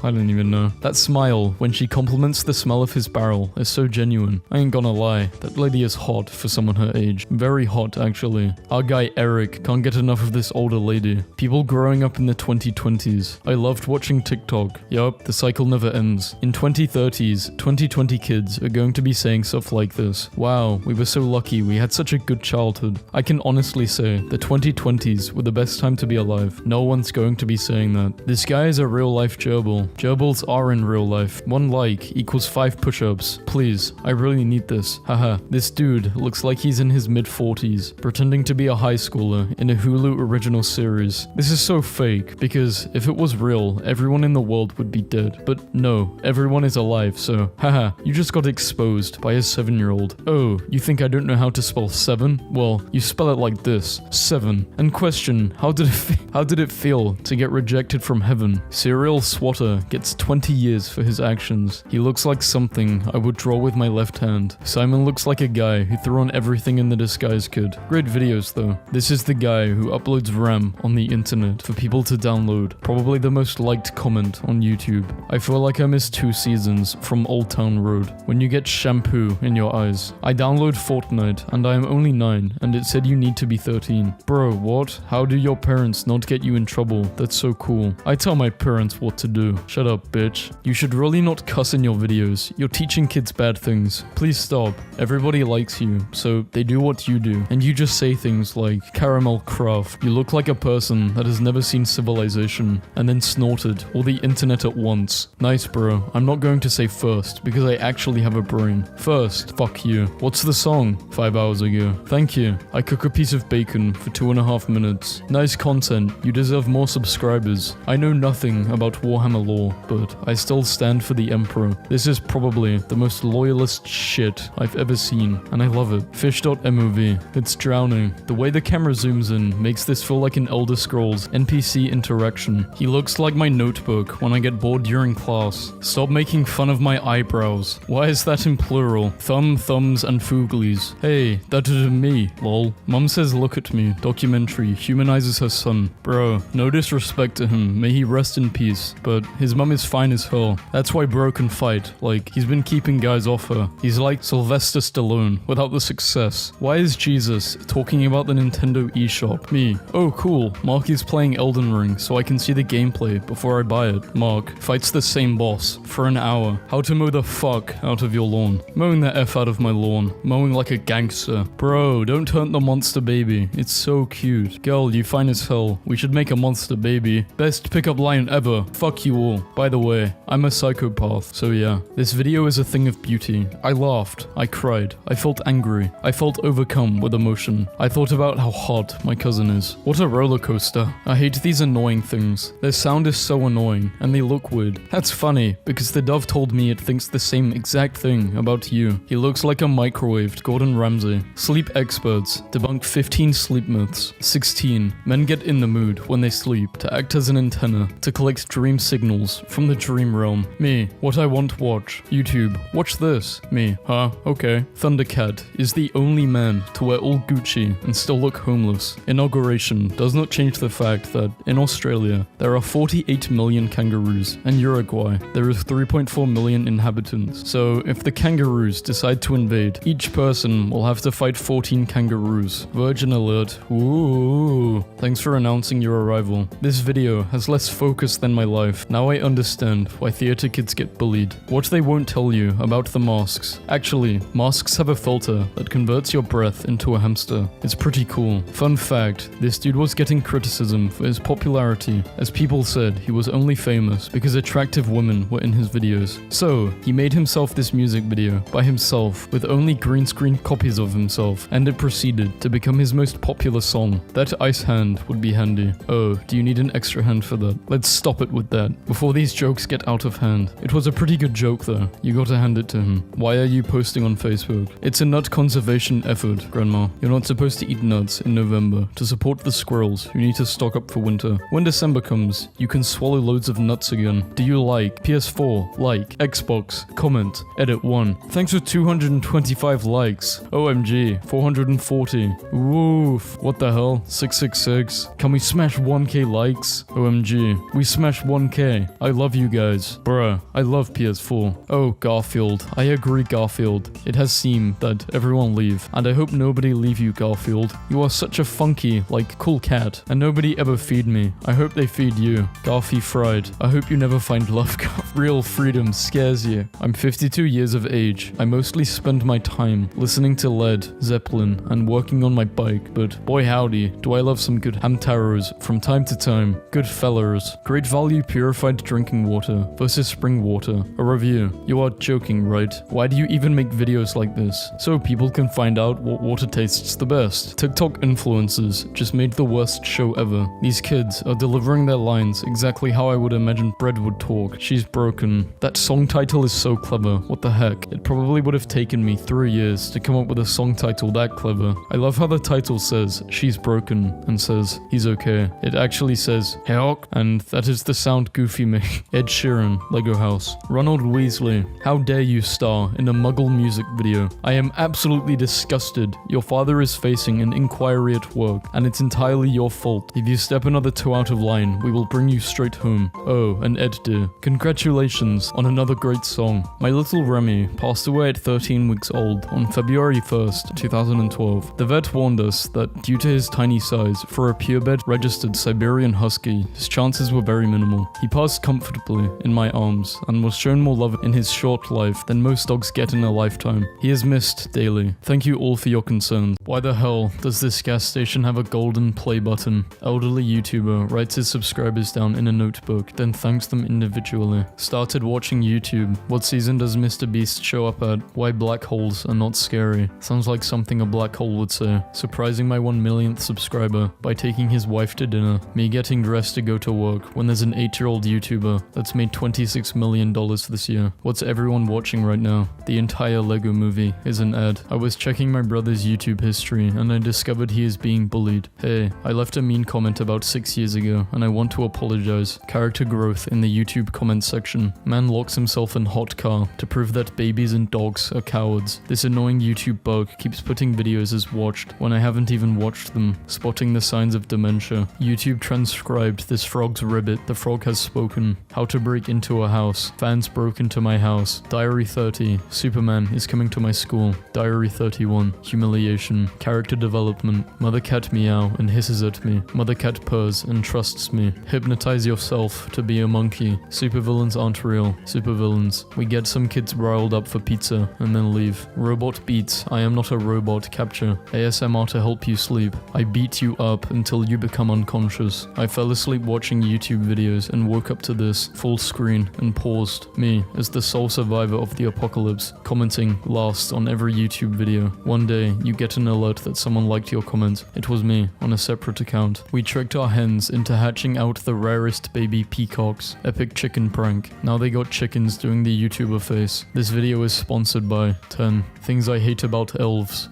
I don't even know. That smile when she compliments the smell of his barrel is so genuine. I ain't gonna lie. That lady is hot for someone her age. Very hot, actually. Our guy Eric can't get enough of this older lady. People growing up in the 2020s. I loved watching TikTok. Yup, the cycle never ends. In 2030s, 2020 kids are going to be saying stuff like this. Wow, we were so lucky. We had such a good childhood. I can honestly say the 2020s were the best time to be alive. No one's going to be saying that. This guy is a real life gerbil. Gerbils are in real life. 1 like equals 5 push-ups. Please, I really need this. Haha, this dude looks like he's in his mid-40s, pretending to be a high schooler in a Hulu original series. This is so fake, because if it was real, everyone in the world would be dead. But no, everyone is alive, so haha, you just got exposed by a 7-year-old. Oh, you think I don't know how to spell 7? Well, you spell it like this, 7. And question, how did it feel to get rejected from heaven? Serial swatter gets 20 years for his actions. He looks like something I would draw with my left hand. Simon looks like a guy who threw on everything in the disguise kid. Great videos though. This is the guy who uploads RAM on the internet for people to download. Probably the most liked comment on YouTube. I feel like I missed 2 seasons from Old Town Road. When you get shampoo in your eyes. I download Fortnite and I am only 9 and it said you need to be 13. Bro, what? How do your parents not get you in trouble? That's so cool. I tell my parents what to do. Shut up, bitch. You should really not cuss in your videos. You're teaching kids bad things. Please stop. Everybody likes you, so they do what you do. And you just say things like, caramel craft. You look like a person that has never seen civilization and then snorted all the internet at once. Nice, bro. I'm not going to say first because I actually have a brain. First, fuck you. What's the song? 5 hours ago. Thank you. I cook a piece of bacon for 2.5 minutes. Nice content. You deserve more subscribers. I know nothing about Warhammer lore, but I still stand for the Emperor. This is probably the most loyalist shit I've ever seen, and I love it. Fish.mov. It's drowning. The way the camera zooms in makes this feel like an Elder Scrolls NPC interaction. He looks like my notebook when I get bored during class. Stop making fun of my eyebrows. Why is that in plural? Thumb, thumbs, and fooglies. Hey, that is me, lol. Mum says look at me. Documentary humanizes her son. Bro, no disrespect to him. May he rest in peace. But his mum is fine as hell. That's why bro can fight. Like, he's been keeping guys off her. He's like Sylvester Stallone without the success. Why is Jesus talking about the Nintendo eShop? Me. Oh, cool. Mark is playing Elden Ring so I can see the gameplay before I buy it. Mark fights the same boss for an hour. How to mow the fuck out of your lawn. Mowing the F out of my lawn. Mowing like a gangster. Bro, don't turn the monster baby. It's so cute. Girl, you fine as hell. We should make a monster baby. Best pickup line ever. Fuck you all. By the way, I'm a psychopath, so yeah. This video is a thing of beauty. I laughed. I cried. I felt angry. I felt overcome with emotion. I thought about how hot my cousin is. What a roller coaster. I hate these annoying things. Their sound is so annoying, and they look weird. That's funny, because the dove told me it thinks the same exact thing about you. He looks like a microwaved Gordon Ramsay. Sleep experts debunk 15 sleep myths. 16. Men get in the mood when they sleep to act as an antenna to collect dream signals from the dream realm. Me. What I want to watch. YouTube. Watch this. Me. Huh? Okay. Thundercat is the only man to wear all Gucci and still look homeless. Inauguration does not change the fact that in Australia there are 48 million kangaroos and Uruguay there is 3.4 million inhabitants. So if the kangaroos decide to invade, each person will have to fight 14 kangaroos. Virgin alert. Ooh. Thanks for announcing your arrival. This video has less focus than my life. Now I understand why theater kids get bullied. What they won't tell you about the masks. Actually, masks have a filter that converts your breath into a hamster. It's pretty cool. Fun fact, this dude was getting criticism for his popularity, as people said he was only famous because attractive women were in his videos. So, he made himself this music video by himself with only green screen copies of himself, and it proceeded to become his most popular song. That ice hand would be handy. Oh, do you need an extra hand for that? Let's stop it with that, before these jokes get out of hand. end. It was a pretty good joke though. You got to hand it to him. Why are you posting on Facebook? It's a nut conservation effort, Grandma. You're not supposed to eat nuts in November to support the squirrels who need to stock up for winter. When December comes, you can swallow loads of nuts again. Do you like PS4? Like. Xbox. Comment. Edit 1. Thanks for 225 likes. OMG. 440. Woof. What the hell? 666. Can we smash 1k likes? OMG. We smashed 1k. I love you guys. Bruh. I love PS4. Oh, Garfield. I agree, Garfield. It has seemed that everyone leave. And I hope nobody leave you, Garfield. You are such a funky, cool cat. And nobody ever feed me. I hope they feed you. Garfy fried. I hope you never find love. Real freedom scares you. I'm 52 years of age. I mostly spend my time listening to Led Zeppelin and working on my bike, but boy howdy, do I love some good Hamtaros from time to time. Good fellers. Great value purified drinking water versus spring water. A review. You are joking, right? Why do you even make videos like this? So people can find out what water tastes the best. TikTok influencers just made the worst show ever. These kids are delivering their lines exactly how I would imagine Bread would talk. She's broken. That song title is so clever. What the heck? It probably would have taken me 3 years to come up with a song title that clever. I love how the title says she's broken and says he's okay. It actually says help, and that is the sound Goofy made. Ed Sheeran, Lego House. Ronald Weasley, how dare you star in a Muggle music video? I am absolutely disgusted. Your father is facing an inquiry at work, and it's entirely your fault. If you step another toe out of line, we will bring you straight home. Oh, and Ed dear, congratulations on another great song. My little Remy passed away at 13 weeks old on February 1st, 2012. The vet warned us that due to his tiny size, for a purebred registered Siberian Husky, his chances were very minimal. He passed comfortably in my arms and was shown more love in his short life than most dogs get in a lifetime. He is missed daily. Thank you all for your concerns. Why the hell does this gas station have a golden play button? Elderly YouTuber writes his subscribers down in a notebook, then thanks them individually. Started watching YouTube. What season does Mr. Beast show up at? Why black holes are not scary. Sounds like something a black hole would say. Surprising my 1 millionth subscriber by taking his wife to dinner. Me getting dressed to go to work when there's an 8-year-old YouTuber that's made $26 million this year. What's everyone watching right now? The entire Lego movie is an ad. I was checking my brother's YouTube history and I discovered he is being bullied. Hey, I left a mean comment about 6 years ago and I want to apologize. Character growth in the YouTube comment section. Man locks himself in hot car to prove that babies and dogs are cowards. This annoying YouTube bug keeps putting videos as watched when I haven't even watched them. Spotting the signs of dementia. YouTube transcribed this frog's ribbit. The frog has spoken. How to break into a house. Fans broke into my house. Diary 30. Superman is coming to my school. Diary 31. Humiliation. Character development. Mother cat meow and hisses at me. Mother cat purrs and trusts me. Hypnotize yourself to be a monkey. Supervillains aren't real. Supervillains. We get some kids riled up for pizza and then leave. Robot beats. I am not a robot. Capture. ASMR to help you sleep. I beat you up until you become unconscious. I fell asleep watching YouTube videos and woke up to this, full screen, and paused. Me, as the sole survivor of the apocalypse, commenting last on every YouTube video. One day, you get an alert that someone liked your comment. It was me, on a separate account. We tricked our hens into hatching out the rarest baby peacocks. Epic chicken prank. Now they got chickens doing the YouTuber face. This video is sponsored by 10 Things I Hate About Elves.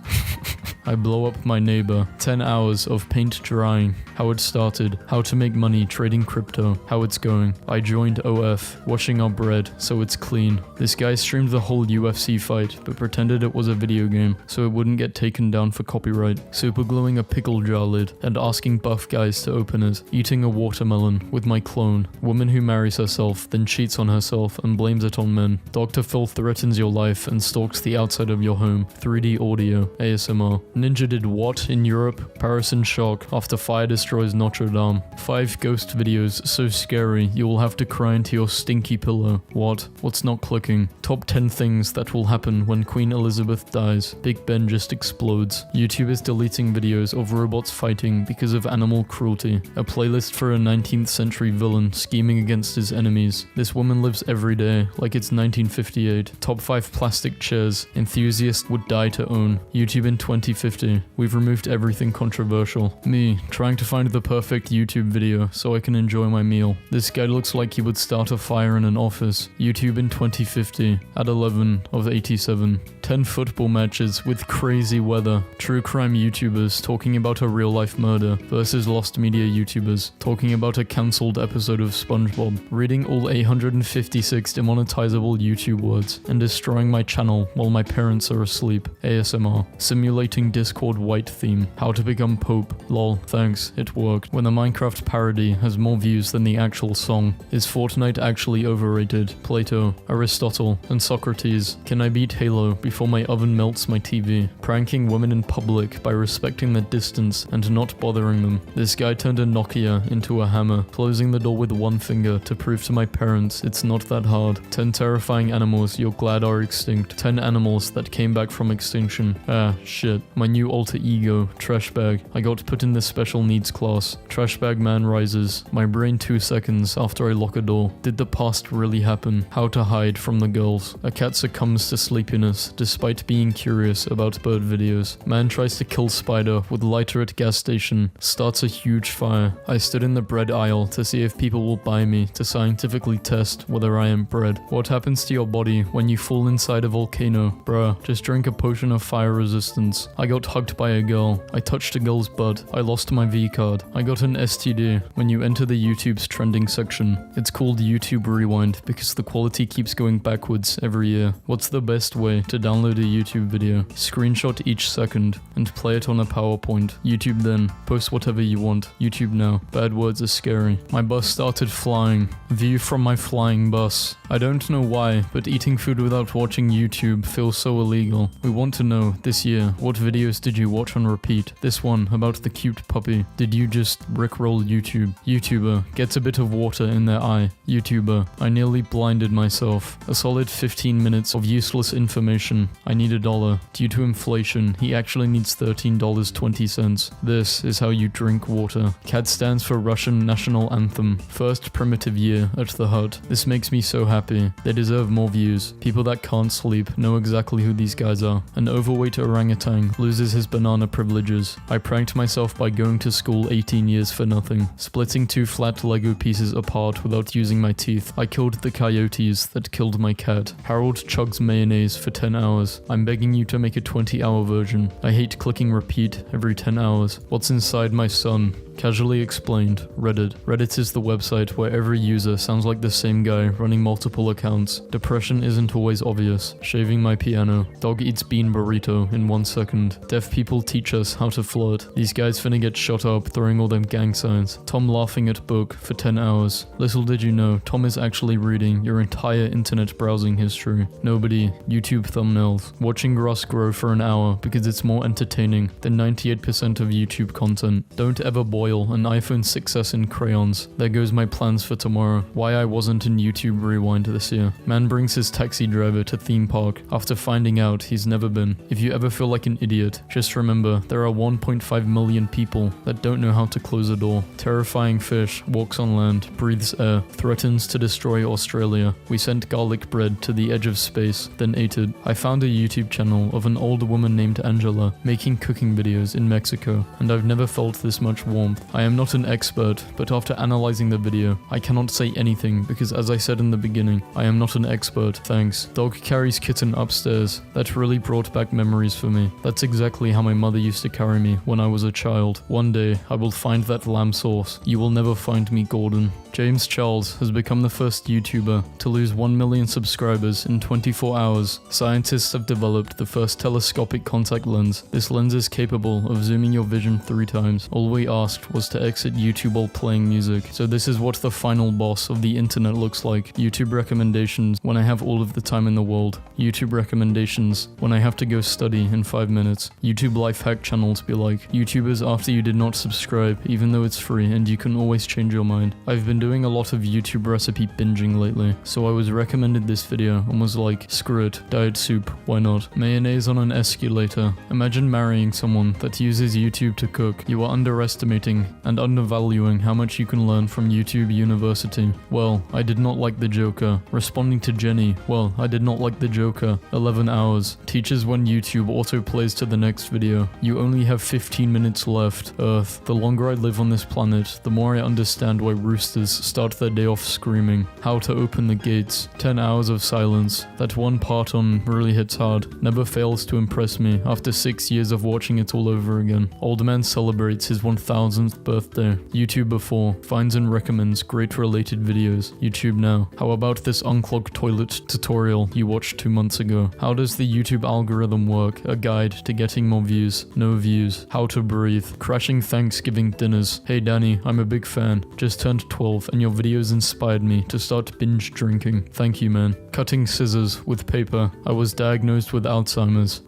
I blow up my neighbor. 10 hours of paint drying. How it started. How to make money trading crypto. How it's going. I joined OF. Washing our bread so it's clean. This guy streamed the whole UFC fight but pretended it was a video game so it wouldn't get taken down for copyright. Super gluing a pickle jar lid and asking buff guys to open it. Eating a watermelon with my clone. Woman who marries herself then cheats on herself and blames it on men. Dr. Phil threatens your life and stalks the outside of your home. 3D audio. ASMR. Ninja did what in Europe? Paris in shock after fire destroys Notre Dame. 5 ghost videos so scary you will have to cry into your stinky pillow. What? What's not clicking? Top 10 things that will happen when Queen Elizabeth dies. Big Ben just explodes. YouTube is deleting videos of robots fighting because of animal cruelty. A playlist for a 19th century villain scheming against his enemies. This woman lives every day like it's 1958. Top 5 plastic chairs enthusiasts would die to own. YouTube in 2050. 2050. We've removed everything controversial. Me, trying to find the perfect YouTube video so I can enjoy my meal. This guy looks like he would start a fire in an office. YouTube in 2050, at 11 of 87. 10 football matches with crazy weather. True crime YouTubers talking about a real life murder versus lost media YouTubers talking about a cancelled episode of SpongeBob. Reading all 856 demonetizable YouTube words and destroying my channel while my parents are asleep. ASMR. Simulating Discord white theme. How to become Pope. Lol, thanks, it worked. When the Minecraft parody has more views than the actual song. Is Fortnite actually overrated? Plato, Aristotle, and Socrates. Can I beat Halo before my oven melts my TV? Pranking women in public by respecting their distance and not bothering them. This guy turned a Nokia into a hammer, closing the door with one finger to prove to my parents it's not that hard. 10 terrifying animals you're glad are extinct. 10 animals that came back from extinction. Ah, shit. My new alter ego, Trash Bag. I got put in the special needs class. Trash Bag Man rises. My brain 2 seconds after I lock a door. Did the past really happen? How to hide from the girls. A cat succumbs to sleepiness despite being curious about bird videos. Man tries to kill spider with lighter at gas station. Starts a huge fire. I stood in the bread aisle to see if people will buy me to scientifically test whether I am bread. What happens to your body when you fall inside a volcano? Bruh, just drink a potion of fire resistance. I got hugged by a girl. I touched a girl's butt. I lost my V card. I got an STD when you enter the YouTube's trending section. It's called YouTube Rewind because the quality keeps going backwards every year. What's the best way to download a YouTube video? Screenshot each second and play it on a PowerPoint. YouTube then. Post whatever you want. YouTube now. Bad words are scary. My bus started flying. View from my flying bus. I don't know why, but eating food without watching YouTube feels so illegal. We want to know, this year, what videos did you watch on repeat? This one, about the cute puppy. Did you just rickroll YouTube? YouTuber, gets a bit of water in their eye. YouTuber, I nearly blinded myself. A solid 15 minutes of useless information. I need $1. Due to inflation, he actually needs $13.20. This is how you drink water. CAD stands for Russian National Anthem. First primitive year at the hut. This makes me so happy. They deserve more views. People that can't sleep know exactly who these guys are. An overweight orangutan loses his banana privileges. I pranked myself by going to school 18 years for nothing. Splitting 2 flat Lego pieces apart without using my teeth. I killed the coyotes that killed my cat. Harold chugs mayonnaise for 10 hours. I'm begging you to make a 20-hour version. I hate clicking repeat every 10 hours. What's inside my son? Casually explained, Reddit. Reddit is the website where every user sounds like the same guy running multiple accounts. Depression isn't always obvious. Shaving my piano. Dog eats bean burrito in 1 second. Deaf people teach us how to flirt. These guys finna get shot up throwing all them gang signs. Tom laughing at book for 10 hours. Little did you know, Tom is actually reading your entire internet browsing history. Nobody. YouTube thumbnails. Watching grass grow for an hour because it's more entertaining than 98% of YouTube content. Don't ever boil an iPhone 6s in crayons. There goes my plans for tomorrow. Why I wasn't in YouTube Rewind this year. Man brings his taxi driver to theme park after finding out he's never been. If you ever feel like an idiot, just remember there are 1.5 million people that don't know how to close a door. Terrifying fish walks on land, breathes air, threatens to destroy Australia. We sent garlic bread to the edge of space, then ate it. I found a YouTube channel of an old woman named Angela making cooking videos in Mexico, and I've never felt this much warmth. I am not an expert, but after analyzing the video, I cannot say anything because as I said in the beginning, I am not an expert. Thanks. Dog carries kitten upstairs. That really brought back memories for me. That's exactly how my mother used to carry me when I was a child. One day, I will find that lamb sauce. You will never find me, Gordon. James Charles has become the first YouTuber to lose 1 million subscribers in 24 hours. Scientists have developed the first telescopic contact lens. This lens is capable of zooming your vision 3 times. All we asked was to exit YouTube while playing music. So this is what the final boss of the internet looks like. YouTube recommendations when I have all of the time in the world. YouTube recommendations when I have to go study in 5 minutes. YouTube life hack channels be like YouTubers after you did not subscribe, even though it's free and you can always change your mind. I've been doing a lot of YouTube recipe binging lately, so I was recommended this video and was like, screw it, diet soup, why not? Mayonnaise on an escalator. Imagine marrying someone that uses YouTube to cook. You are underestimating and undervaluing how much you can learn from YouTube University. Well, I did not like the Joker. Responding to Jenny, well, I did not like the Joker. 11 hours. Teaches when YouTube autoplays to to the next video. You only have 15 minutes left, Earth. The longer I live on this planet, the more I understand why roosters start their day off screaming. How to open the gates. 10 hours of silence. That one part on really hits hard. Never fails to impress me after 6 years of watching it all over again. Old man celebrates his 1000th birthday. YouTube before. Finds and recommends great related videos. YouTube now. How about this unclogged toilet tutorial you watched 2 months ago? How does the YouTube algorithm work? A guide to getting more views. No views. How to breathe. Crashing Thanksgiving dinners. Hey Danny, I'm a big fan. Just turned 12 and your videos inspired me to start binge drinking. Thank you, man. Cutting scissors with paper. I was diagnosed with Alzheimer's.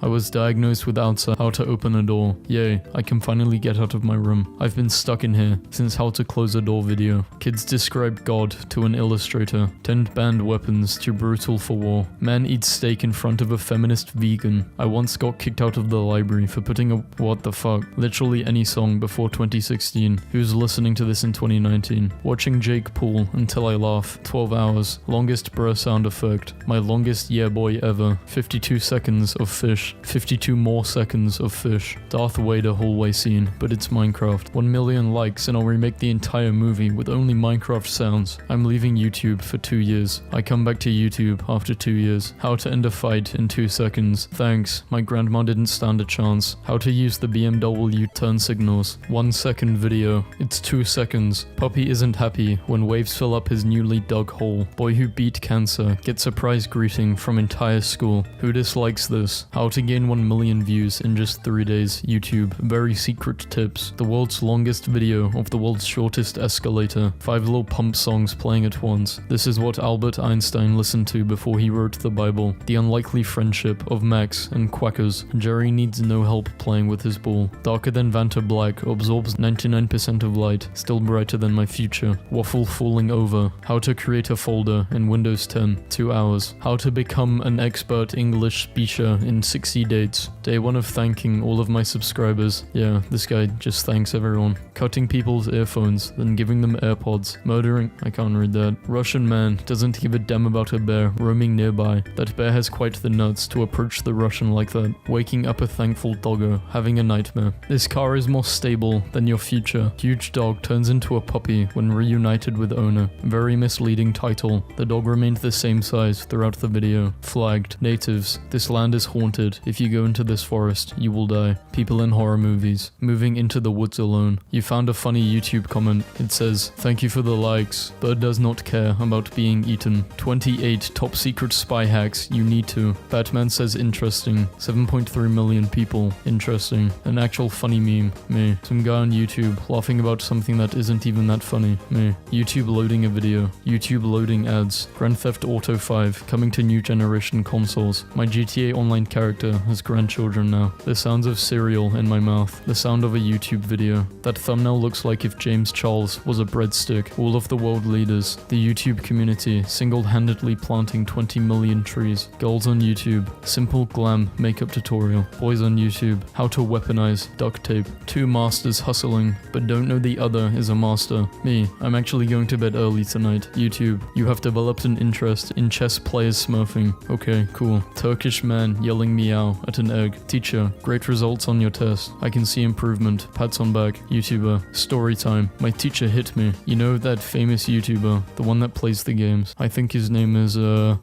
How to open a door. Yay, I can finally get out of my room. I've been stuck in here since how to close a door video. Kids describe God to an illustrator. 10 banned weapons too brutal for war. Man eats steak in front of a feminist vegan. I once got kicked out of the library for putting a what the fuck literally any song before 2016. Who's listening to this in 2019? Watching Jake Paul until I laugh. 12 hours. Longest bruh sound effect. My longest yeah boy ever. 52 seconds of fish. 52 more seconds of fish. Darth Vader hallway scene, but it's Minecraft. 1 million likes and I'll remake the entire movie with only Minecraft sounds. I'm leaving YouTube for 2 years. I come back to YouTube after 2 years. How to end a fight in 2 seconds. Thanks, my grandma didn't stand a chance. How to use the BMW turn signals. 1 second video. It's 2 seconds. Puppy isn't happy when waves fill up his newly dug hole. Boy who beat cancer gets surprise greeting from entire school. Who dislikes this? How to gain 1 million views in just 3 days. YouTube. Very secret tips. The world's longest video of the world's shortest escalator. 5 little pump songs playing at once. This is what Albert Einstein listened to before he wrote the Bible. The unlikely friendship of Max and Quackers. Jerry needs no help playing with his ball. Darker than Vanta Black absorbs 99% of light. Still brighter than my future. Waffle falling over. How to create a folder in Windows 10. 2 hours. How to become an expert English speaker in 60 dates. Day 1 of thanking all of my subscribers. Yeah, this guy just thanks everyone. Cutting people's earphones, then giving them AirPods. Murdering, I can't read that. Russian man doesn't give a damn about a bear roaming nearby. That bear has quite the nuts to approach the Russian like that. Waking up a thankful doggo, having a nightmare. This car is more stable than your future. Huge dog turns into a puppy when reunited with owner. Very misleading title. The dog remained the same size throughout the video. Flagged. Natives. This land is haunted. If you go into this forest, you will die. People in horror movies. Moving into the woods alone. You found a funny YouTube comment. It says, "Thank you for the likes. Bird does not care about being eaten. 28 top secret spy hacks you need to." Batman says interesting. 7.3 million people. Interesting. An actual funny meme. Me. Some guy on YouTube laughing about something that isn't even that funny. Me. YouTube loading a video. YouTube loading ads. Grand Theft Auto 5 coming to new generation consoles. My GTA Online character has grandchildren now. The sounds of cereal in my mouth. The sound of a YouTube video. That thumbnail looks like if James Charles was a breadstick. All of the world leaders. The YouTube community single-handedly planting 20 million trees. Girls on YouTube. Simple glam makeup tutorial. Boys on YouTube. How to weaponize duct tape. 2 masters hustling, but don't know the other is a master. Me. I'm actually going to bed early tonight. YouTube. You have developed an interest in chess players smurfing. Okay, cool. Turkish man yelling meow at an egg. Teacher. Great results on your test. I can see improvement. Pats on back. YouTuber. Story time. My teacher hit me. You know that famous YouTuber? The one that plays the games. I think his name is,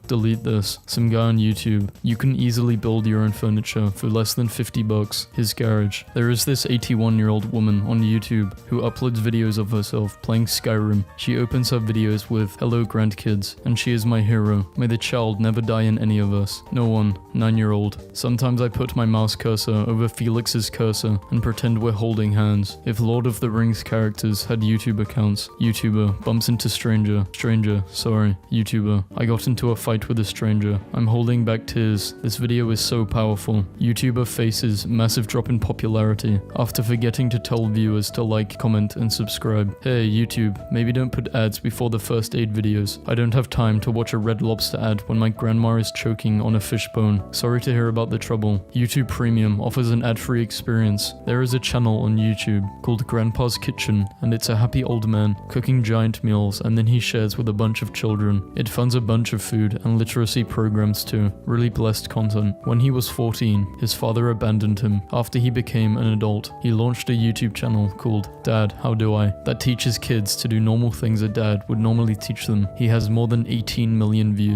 delete this. Some guy on YouTube. You can easily build your own furniture for less than 50 bucks. His garage. There is this 81-year-old woman on YouTube who uploads videos of herself playing Skyrim. She opens her videos with, "Hello grandkids," and she is my hero. May the child never die in any of us. No one. 9-year-old. Sometimes I put my mouse cursor over Felix's cursor and pretend we're holding hands. If Lord of the Rings characters had YouTube accounts. YouTuber bumps into stranger. YouTuber. I got into a fight with a stranger. I'm holding back tears. This video is so powerful. YouTuber faces massive drop in popularity after forgetting to tell viewers to like, comment, and subscribe. Hey YouTube, maybe don't put ads before the first 8 videos. I don't have time to watch a Red Lobster ad when my grandma is choking on a fish bone. Sorry to hear about the trouble. YouTube Premium offers an ad-free experience. There is a channel on YouTube called Grandpa's Kitchen, and it's a happy old man cooking giant meals and then he shares with a bunch of children. It funds a bunch of food and literacy programs too. Really blessed content. When he was 14, his father father abandoned him after he became an adult. He launched a YouTube channel called Dad, How Do I? That teaches kids to do normal things a dad would normally teach them. He has more than 18 million views.